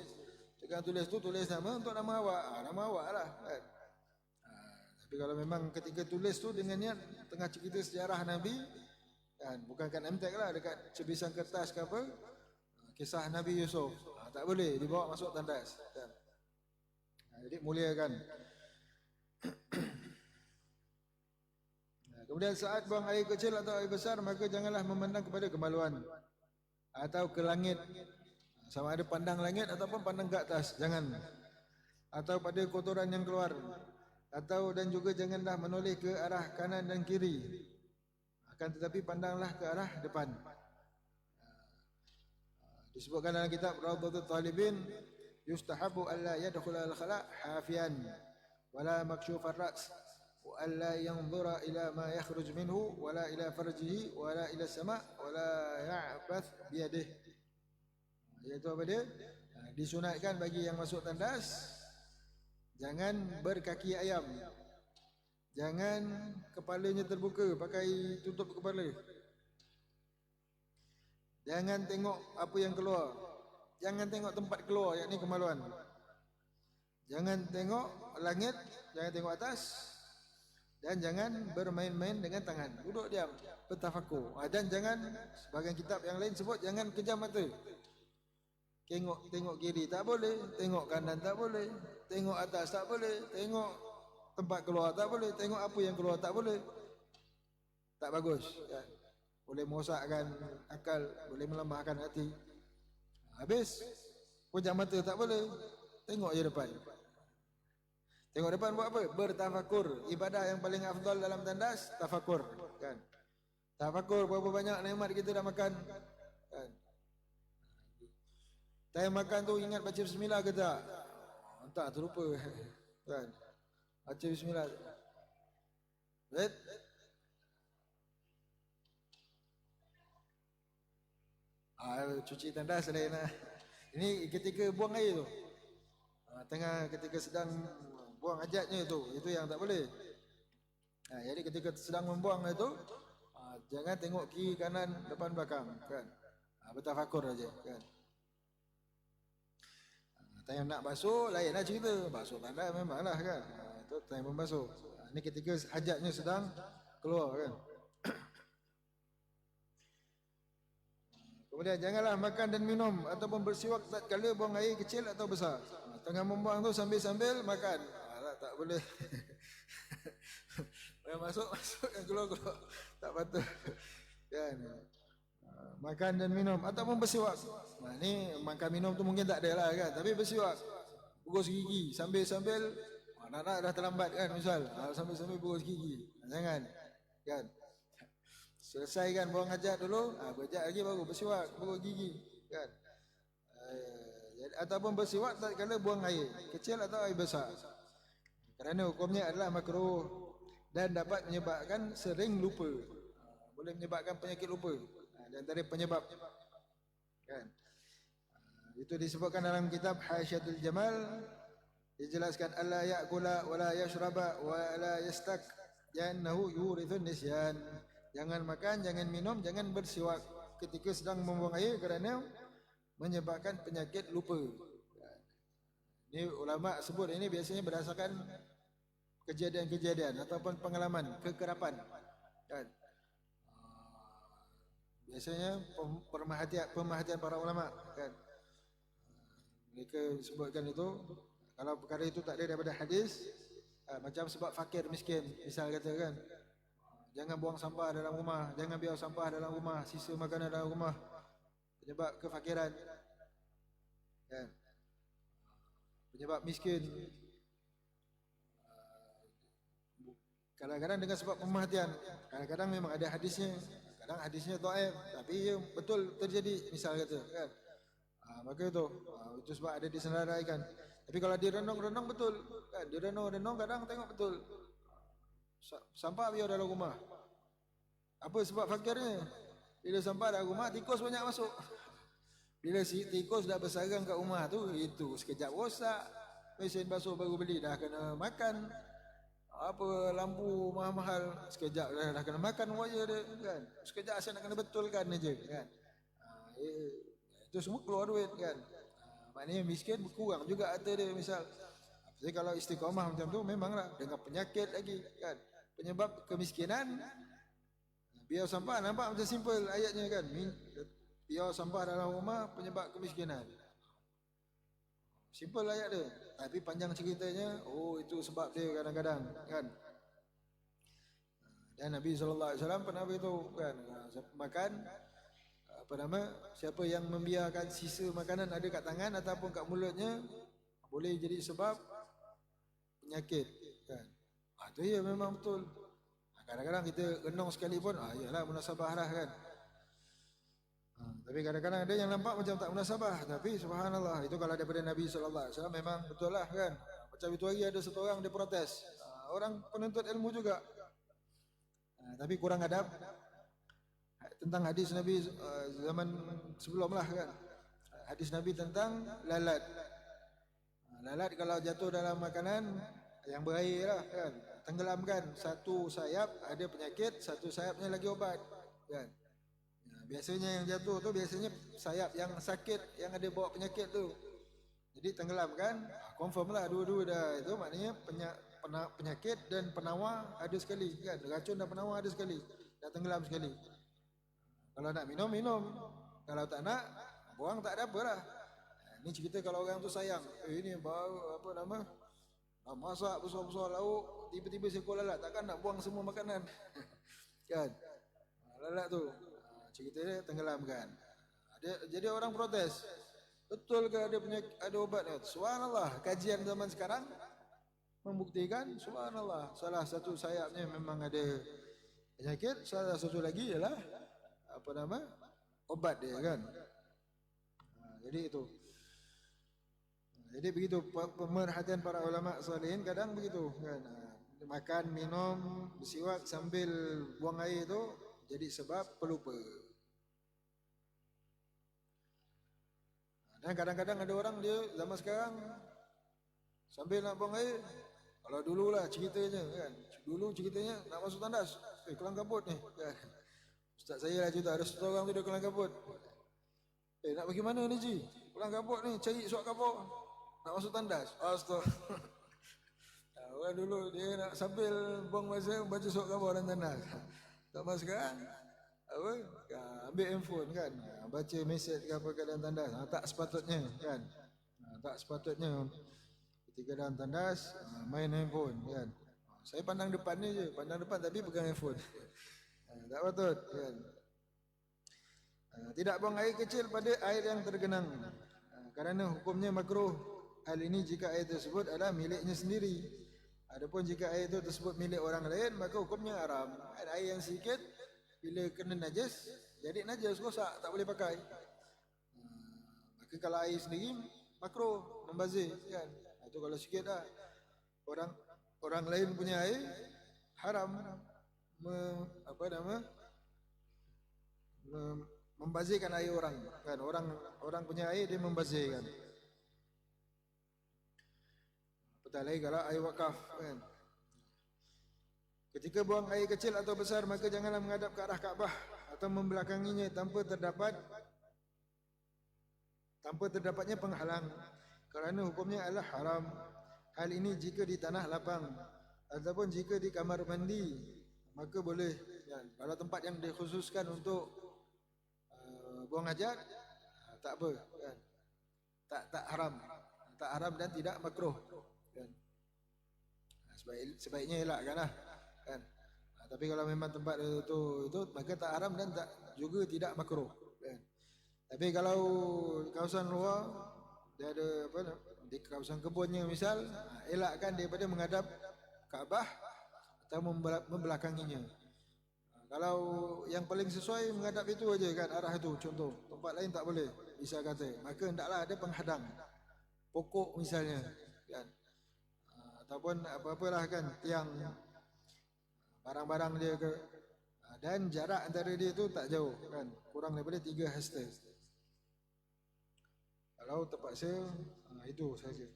Tukang tulis tu tulis nama untuk nama awak, nama awak lah, kan? Tapi kalau memang ketika tulis tu dengan niat tengah cerita sejarah Nabi, kan? Bukan kat MTEK lah, dekat cebisan kertas ke apa, kisah Nabi Yusuf, tak boleh dibawa masuk tandas, kan? Jadi muliakan. Kemudian saat buang air kecil atau air besar, maka janganlah memandang kepada kemaluan atau ke langit, sama ada pandang langit ataupun pandang ke atas, jangan. Atau pada kotoran yang keluar, atau dan juga janganlah menoleh ke arah kanan dan kiri, akan tetapi pandanglah ke arah depan. Disebutkan dalam kitab Rawdatul Talibin, yustahabu alla yadkhula al-khala' hafiyan wala makshufar ra's wa alla yanzura ila ma yakhruj minhu wala ila farjihi wala ila sama' wala ya'bath biyadihi. Iaitu apa dia? Disunatkan bagi yang masuk tandas jangan berkaki ayam, jangan kepalanya terbuka pakai tutup kepala, jangan tengok apa yang keluar, jangan tengok tempat keluar, yakni kemaluan, jangan tengok langit, jangan tengok atas, dan jangan bermain-main dengan tangan. Duduk diam, bertafakur. Dan jangan, sebagian kitab yang lain sebut, jangan kejam mata. Tengok kiri tak boleh, tengok kanan tak boleh, tengok atas tak boleh, tengok tempat keluar tak boleh, tengok apa yang keluar tak boleh. Tak bagus, kan? Boleh merosakkan akal, boleh melemahkan hati. Habis, pejam mata tak boleh, Tengok je depan. Tengok depan buat apa? Bertafakur. Ibadah yang paling afdal dalam tandas, tafakur. Kan? Tafakur berapa banyak nikmat kita dah makan. Kan? Time makan tu ingat baca bismillah ke tak? Tak, terlupa. Kan? Baca bismillah. Right? Cuci tandas lain lah. Ini ketika buang air tu. Tengah ketika sedang buang hajatnya itu yang tak boleh. Jadi ketika sedang membuang itu, jangan tengok kiri kanan depan belakang, kan? Bertafakur aja, kan? Time nak basuh lain lah cerita. Basuh tandas memanglah, kan? Itu time membasuh. Ini ketika hajatnya sedang keluar, kan? Kemudian janganlah makan dan minum ataupun bersiwak tatkala buang air kecil atau besar. Tengah membuang tu sambil-sambil makan. Tak boleh. Masuk yang keluar. Tak patut. Kan? Makan dan minum ataupun bersiwak. Ni makan minum tu mungkin tak ada lah, kan? Tapi bersiwak. Bergos gigi sambil-sambil anak-anak dah terlambat, kan, misal. Sambil-sambil bergos gigi. Jangan. Kan? Selesaikan buang hajat dulu, berhajat lagi baru bersiwak, bergos gigi, kan? Ataupun bersiwak tatkala buang air kecil atau air besar. Kerana hukumnya adalah makruh dan dapat menyebabkan sering lupa. Boleh menyebabkan penyakit lupa. Di antara penyebab, kan? Itu disebutkan dalam kitab Hasyatul Jamal, dijelaskan alla ya'kula wa la yashraba wa la yastak jannahu yurithun nisyan. Jangan makan, jangan minum, jangan bersiwak ketika sedang membuang air kerana menyebabkan penyakit lupa. Ini ulama sebut ini biasanya berdasarkan kejadian-kejadian ataupun pengalaman, kekerapan, kan? Biasanya pemerhatian para ulama, kan? Mereka sebutkan itu. Kalau perkara itu tak ada daripada hadis, macam sebab fakir miskin, misal kata, kan? Jangan buang sampah dalam rumah, jangan biar sampah dalam rumah, sisa makanan dalam rumah, penyebab kefakiran, kan? Penyebab miskin. Kadang-kadang dengan sebab pemerhatian, kadang-kadang memang ada hadisnya, kadang hadisnya dhaif, tapi ia betul terjadi, misal kata, kan? Maka itu sebab ada disenaraikan. Tapi kalau direnung-renung betul, kan? Direnung-renung kadang tengok betul. Sampah biar dalam rumah. Apa sebab fakirnya? Bila sampah dalam rumah, tikus banyak masuk. Bila si tikus dah bersarang kat rumah tu, itu sekejap rosak. Mesin basuh baru beli dah kena makan. Apa lampu mahal-mahal, sekejap dah kena makan wajah dia, kan? Sekejap saya nak kena betulkan aja, kan? Itu semua keluar duit, kan? Maknanya miskin berkurang juga harta dia, misal. Jadi kalau istiqamah macam tu, memanglah dengan penyakit lagi, kan? Penyebab kemiskinan, biar sampah, nampak macam simple ayatnya, kan? Biar sampah dalam rumah penyebab kemiskinan. Simple ayat dia. Tapi panjang ceritanya, itu sebab dia kadang-kadang, kan? Dan Nabi SAW pernah beritahu, kan? Makan, siapa yang membiarkan sisa makanan ada kat tangan ataupun kat mulutnya, boleh jadi sebab penyakit, kan? Itu ya memang betul. Kadang-kadang kita renung sekalipun, iyalah munasabah lah, kan? Tapi kadang-kadang ada yang nampak macam tak munasabah, tapi subhanallah, itu kalau daripada Nabi SAW memang betul lah, kan? Macam itu hari ada satu orang dia protes, orang penuntut ilmu juga, tapi kurang adab tentang hadis Nabi zaman sebelum lah, kan? Hadis Nabi tentang lalat. Lalat kalau jatuh dalam makanan yang berair lah, kan? Tenggelamkan, satu sayap ada penyakit, satu sayapnya lagi obat, kan? Biasanya yang jatuh tu biasanya sayap yang sakit, yang ada bawa penyakit tu. Jadi tenggelamkan, confirm lah dua-dua dah. Itu maknanya penyakit dan penawar ada sekali, kan? Racun dan penawar ada sekali, dah tenggelam sekali. Kalau nak minum, minum. Kalau tak nak, buang, tak ada apalah. Ini cerita kalau orang tu sayang. Ini baru masak besar-besar lauk, tiba-tiba seekor lalat, takkan nak buang semua makanan. Kan? Lalat tu, cerita dia tenggelamkan. Jadi orang protes. Betul ke ada penyakit, ada obatnya? Subhanallah, kajian zaman sekarang membuktikan, subhanallah, salah satu sayapnya memang ada penyakit, salah satu lagi ialah apa nama? Obat dia kan. Jadi itu. Jadi begitu pemerhatian para ulama salihin kadang begitu kan. Makan, minum, bersiwak sambil buang air itu jadi sebab pelupa. Dan kadang-kadang ada orang dia zaman sekarang sambil nak buang air, kalau dululah ceritanya kan. Dulu ceritanya nak masuk tandas, kelang kabut ni kan. Ustaz saya lah cerita ada satu orang tu dia kelang kabut. Nak pergi mana ni Ji? Kelang kabut ni, cari suak kapur. Nak masuk tandas. Astagfirullah. Orang dulu dia nak sambil buang masa baca surat khabar dan tandas. Tak sekarang apa? Ambil handphone kan, baca mesej ke apa dalam tandas. Tak sepatutnya kan. Tak sepatutnya ketika dalam tandas main handphone kan. Saya pandang depan ni je, pandang depan tapi pegang handphone. Tak patut kan. Tidak buang air kecil pada air yang tergenang. Kerana hukumnya makruh. Hal ini jika air tersebut adalah miliknya sendiri. Adapun jika air itu tersebut milik orang lain, maka hukumnya haram. Air yang sedikit bila kena najis, jadi najis, rosak, tak boleh pakai. Maka kalau air sendiri makruh, membazir kan. Itu kalau sikit dah. Orang lain punya air haram membazirkan air orang kan. Orang punya air dia membazirkan. Apatah lagi kalau air wakaf kan. Ketika buang air kecil atau besar, maka janganlah menghadap ke arah Kaabah atau membelakanginya tanpa terdapatnya penghalang, kerana hukumnya adalah haram. Hal ini jika di tanah lapang ataupun jika di kamar mandi, maka boleh kan. Kalau tempat yang dikhususkan untuk buang hajat, tak apa kan. Tak haram dan tidak makruh kan. Sebaiknya elakkanlah kan. Tapi kalau memang tempat itu maka tak haram dan tak juga tidak makruh kan. Tapi kalau di kawasan luar dia ada apa di kawasan kebunnya misal, elakkan daripada menghadap Kaabah atau membelakanginya. Kalau yang paling sesuai menghadap itu aja kan, arah itu contoh. Tempat lain tak boleh bisa kata. Maka hendaklah ada penghadang. Pokok misalnya kan. Ataupun apa-apalah kan, tiang barang-barang dia ke, dan jarak antara dia tu tak jauh kan, kurang daripada 3 hasta. Kalau terpaksa itu saja.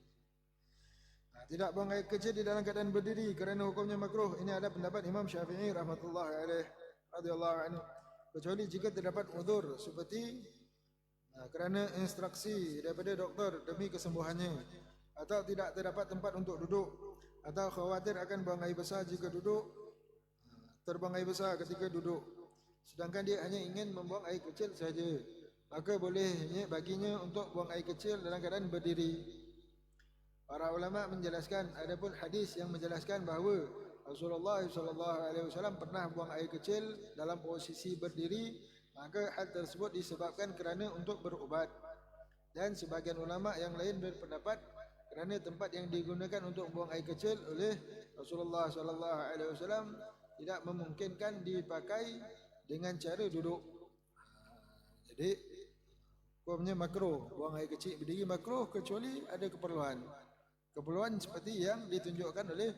Tidak buang air kecil di dalam keadaan berdiri kerana hukumnya makruh. Ini ada pendapat Imam Syafi'i rahmatullahi alaih radhiyallahu anhu, kecuali jika terdapat uzur seperti kerana instruksi daripada doktor demi kesembuhannya, atau tidak terdapat tempat untuk duduk, atau khawatir akan buang air besar jika duduk, terbuang air besar ketika duduk, sedangkan dia hanya ingin membuang air kecil saja, maka bolehnya baginya untuk buang air kecil dalam keadaan berdiri. Para ulama menjelaskan, adapun hadis yang menjelaskan bahawa Rasulullah SAW pernah buang air kecil dalam posisi berdiri, maka hal tersebut disebabkan kerana untuk berubat. Dan sebagian ulama yang lain berpendapat kerana tempat yang digunakan untuk buang air kecil oleh Rasulullah SAW tidak memungkinkan dipakai dengan cara duduk. Jadi hukumnya makruh, buang air kecil berdiri makruh kecuali ada keperluan seperti yang ditunjukkan oleh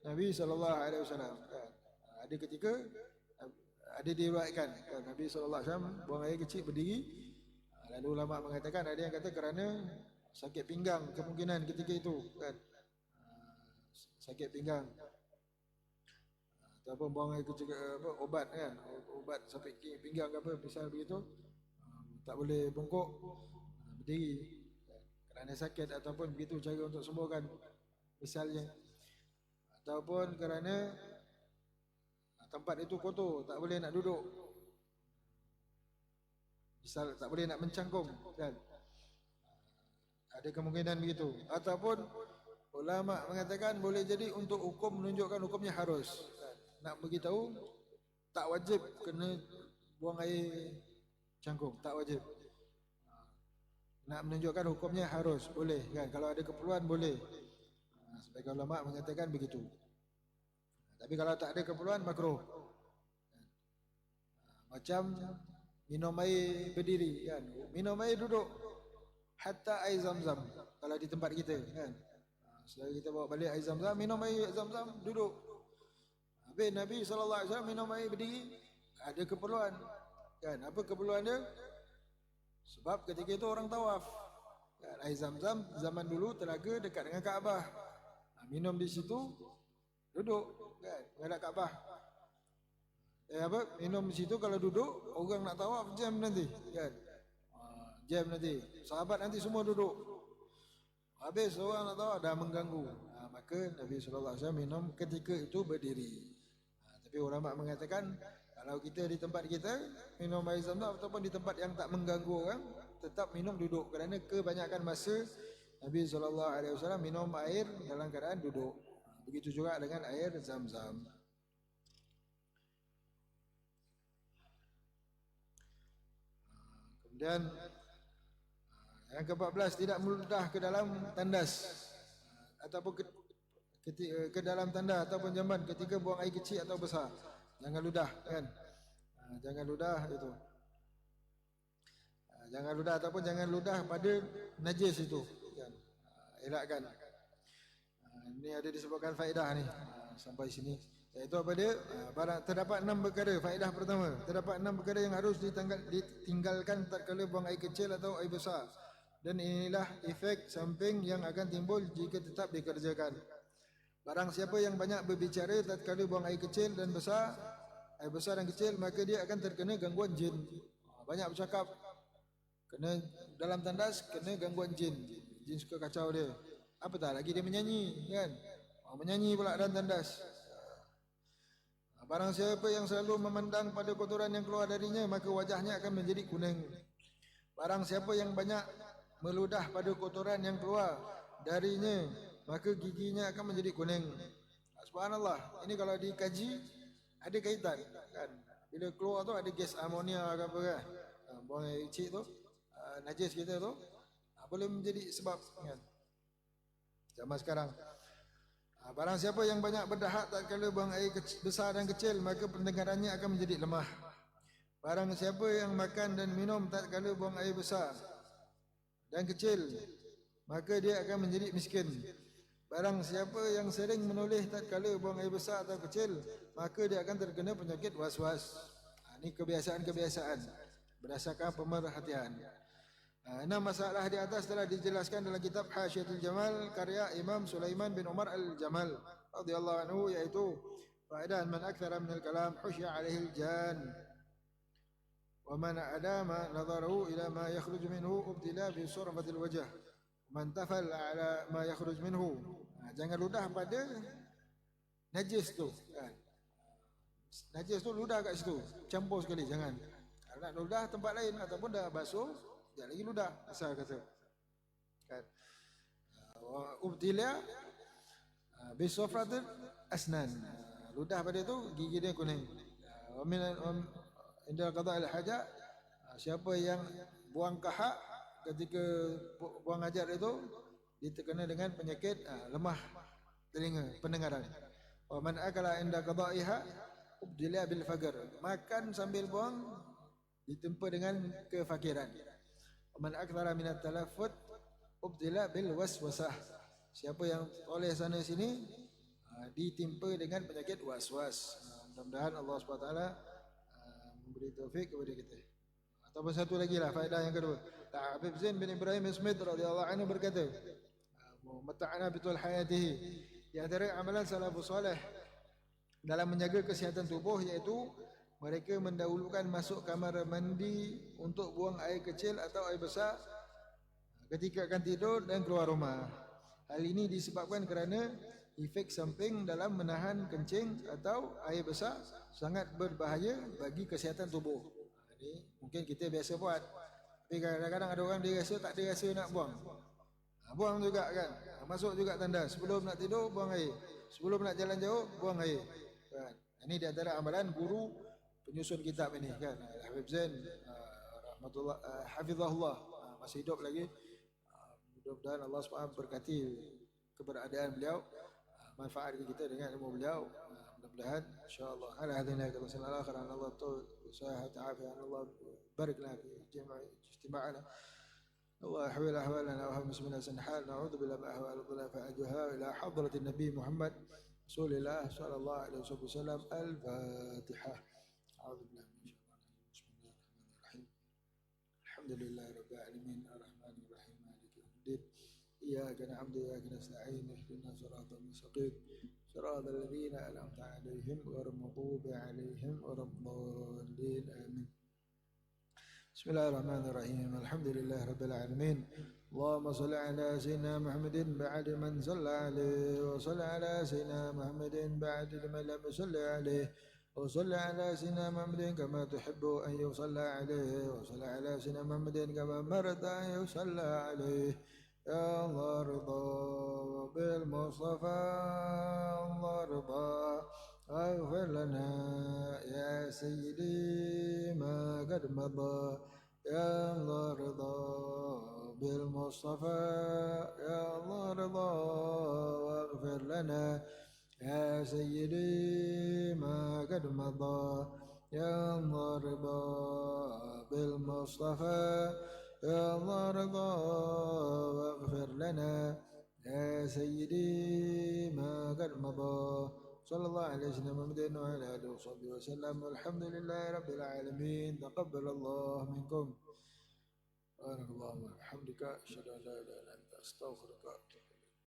Nabi SAW. Ada ketika ada diriwayatkan Nabi SAW buang air kecil berdiri. Lalu ulama mengatakan, ada yang kata kerana sakit pinggang, kemungkinan ketika itu kan, sakit pinggang, ataupun buang air kecil obat kan, obat sakit pinggang ke apa, misal begitu, tak boleh bongkok, berdiri kerana sakit ataupun begitu cara untuk sembuhkan misalnya, ataupun kerana tempat itu kotor, tak boleh nak duduk, misal tak boleh nak mencangkung kan, ada kemungkinan begitu. Ataupun ulama mengatakan boleh jadi untuk hukum, menunjukkan hukumnya harus, nak beritahu tak wajib kena buang air cangkung, tak wajib. nak menunjukkan hukumnya harus, boleh kan, kalau ada keperluan boleh. Sebagai ulama mengatakan begitu. Tapi kalau tak ada keperluan makruh. Macam minum air berdiri kan, minum air duduk, hatta air zam-zam kalau di tempat kita kan. Setelah kita bawa balik air zam-zam, minum air zam-zam duduk. Habis Nabi SAW minum air berdiri, ada keperluan kan. Apa keperluan dia? Sebab ketika itu orang tawaf kan, air zam-zam zaman dulu telaga dekat dengan Kaabah. Minum di situ, duduk kan, menghadap Kaabah. Minum di situ kalau duduk, orang nak tawaf jam nanti kan. Jam nanti, sahabat nanti semua duduk. Habis orang nak tawaf dah mengganggu. Maka Nabi SAW minum ketika itu berdiri. Tapi ulama mengatakan kalau kita di tempat kita minum air zam-zam ataupun di tempat yang tak mengganggu orang, tetap minum duduk, kerana kebanyakan masa Nabi SAW minum air dalam keadaan duduk. Begitu juga dengan air zam-zam. Kemudian yang ke-14, tidak meludah ke dalam tandas ataupun ke dalam tanda ataupun jamban ketika buang air kecil atau besar. Jangan ludah kan. Jangan ludah itu. Jangan ludah ataupun jangan ludah pada najis itu kan. Elakkan. Ini ada disebutkan faedah ni sampai sini. Iaitu apa dia? Terdapat 6 perkara. Faedah pertama, terdapat 6 perkara yang harus ditinggalkan tatkala buang air kecil atau air besar. Dan inilah efek samping yang akan timbul jika tetap dikerjakan. Barang siapa yang banyak berbicara tatkala buang air kecil dan besar, air besar dan kecil, maka dia akan terkena gangguan jin. Banyak bercakap, kena dalam tandas, kena gangguan jin. Jin suka kacau dia. Apatah lagi dia menyanyi kan. Menyanyi pula dalam tandas. Barang siapa yang selalu memandang pada kotoran yang keluar darinya, maka wajahnya akan menjadi kuning. Barang siapa yang banyak meludah pada kotoran yang keluar darinya, maka giginya akan menjadi kuning. Subhanallah, ini kalau dikaji ada kaitan kan. Bila keluar tu ada gas amonia ke apa kan, buang air kecil tu, najis kita tu, boleh menjadi sebab kan. Zaman sekarang, barang siapa yang banyak berdahak tatkala buang air besar dan kecil, maka pendengarannya akan menjadi lemah. Barang siapa yang makan dan minum tatkala buang air besar dan kecil, maka dia akan menjadi miskin. Barang siapa yang sering menoleh tatkala buang air besar atau kecil, maka dia akan terkena penyakit was-was. Ini kebiasaan-kebiasaan berdasarkan pemerhatian. 6 masalah di atas telah dijelaskan dalam kitab Hasyiatul Jamal karya Imam Sulaiman bin Umar Al-Jamal radhiyallahu anhu, yaitu faedah man akthara min al-kalam husya alaihi al-jan wa man adama nadharahu ila ma yakhruj minhu ubtila bi surfatil wajh man tafal ala ma yakhruj minhu. Jangan ludah pada najis tu kan. Najis tu ludah kat situ, campur sekali, jangan. Kalau nak ludah tempat lain ataupun dah basuh, jangan lagi ludah, asal kata kan. Ubtila bi surfatil asnan, ludah pada tu gigi dia kuning. Wa min inda qada al-hajat, siapa yang buang kahak ketika buang hajat itu, dia terkena dengan penyakit lemah telinga, pendengaran. Wa man akala inda qada'iha ubdila bil faqr, makan sambil buang ditempa dengan kefakiran. Wa man akthara min at-talaffut ubdila bil waswasah, siapa yang oleh sana sini ditimpa dengan penyakit waswas. Mudah-mudahan Allah SWT memberi taufik kepada kita. Ataupun satu lagi lah faedah yang kedua. Habib Zain bin Ibrahim Smith radhiyallahu anhu berkata, mata'ana bitul hayatihi, di antara amalan salafus salih dalam menjaga kesihatan tubuh, iaitu mereka mendahulukan masuk kamar mandi untuk buang air kecil atau air besar ketika akan tidur dan keluar rumah. Hal ini disebabkan kerana efek samping dalam menahan kencing atau air besar sangat berbahaya bagi kesihatan tubuh. Ini mungkin kita biasa buat, tapi kadang-kadang ada orang dia rasa tak ada rasa nak buang. Buang juga kan, masuk juga tandas. Sebelum nak tidur buang air, sebelum nak jalan jauh buang air kan. Ini di antara amalan guru penyusun kitab ini kan, Habib Zain rahmatullah hafizahullah, masih hidup lagi. Mudah-mudahan Allah SWT berkati keberadaan beliau, manfaat kita dengan ilmu beliau. Mudah-mudahan insyaallah ala hadina kama sallallahu alaihi wasallam Allah taala ta'ala Allah barik lana fi ijtima'ana الله يحول أحوالنا وأحوال المسلمين أحسن حال نعوذ بالله من أهوال الضلال أجوها إلى حضرة النبي محمد رسول الله صلى الله عليه وسلم. الفاتحة. أعوذ بالله من الشيطان الرجيم. بسم الله الرحمن الرحيم. الحمد لله رب العالمين الرحمن الرحيم مالك يوم الدين إياك نعبد وإياك نستعين اهدنا الصراط المستقيم صراط الذين أنعمت عليهم غير المغضوب عليهم ولا الضالين آمين. بسم الله الرحمن الرحيم. الحمد لله رب العالمين. اللهم صل على سيدنا محمد بعد من صلى عليه وصل على سيدنا محمد بعد من لم يصل عليه وصل على سيدنا محمد كما تحب أن يصلى عليه وصل على سيدنا محمد كما مرض أن يصلى عليه. يا الله رضا بالمصطفى الله رضا اغفر لنا يا سيدي ما قد مضى. يا الله رضا بالمصطفى يا الله رضا واغفر لنا يا سيدي ما قد مضى. يا الله رضا بالمصطفى يا الله رضا واغفر لنا يا سيدي ما قد مضى. صلى الله عليه وسلم محمد وعلى آله وصحبه وسلم والحمد لله رب العالمين. تقبل الله منكم. بارك الله وبحمدك أشهد أن لا إله إلا أنت أستغفرك.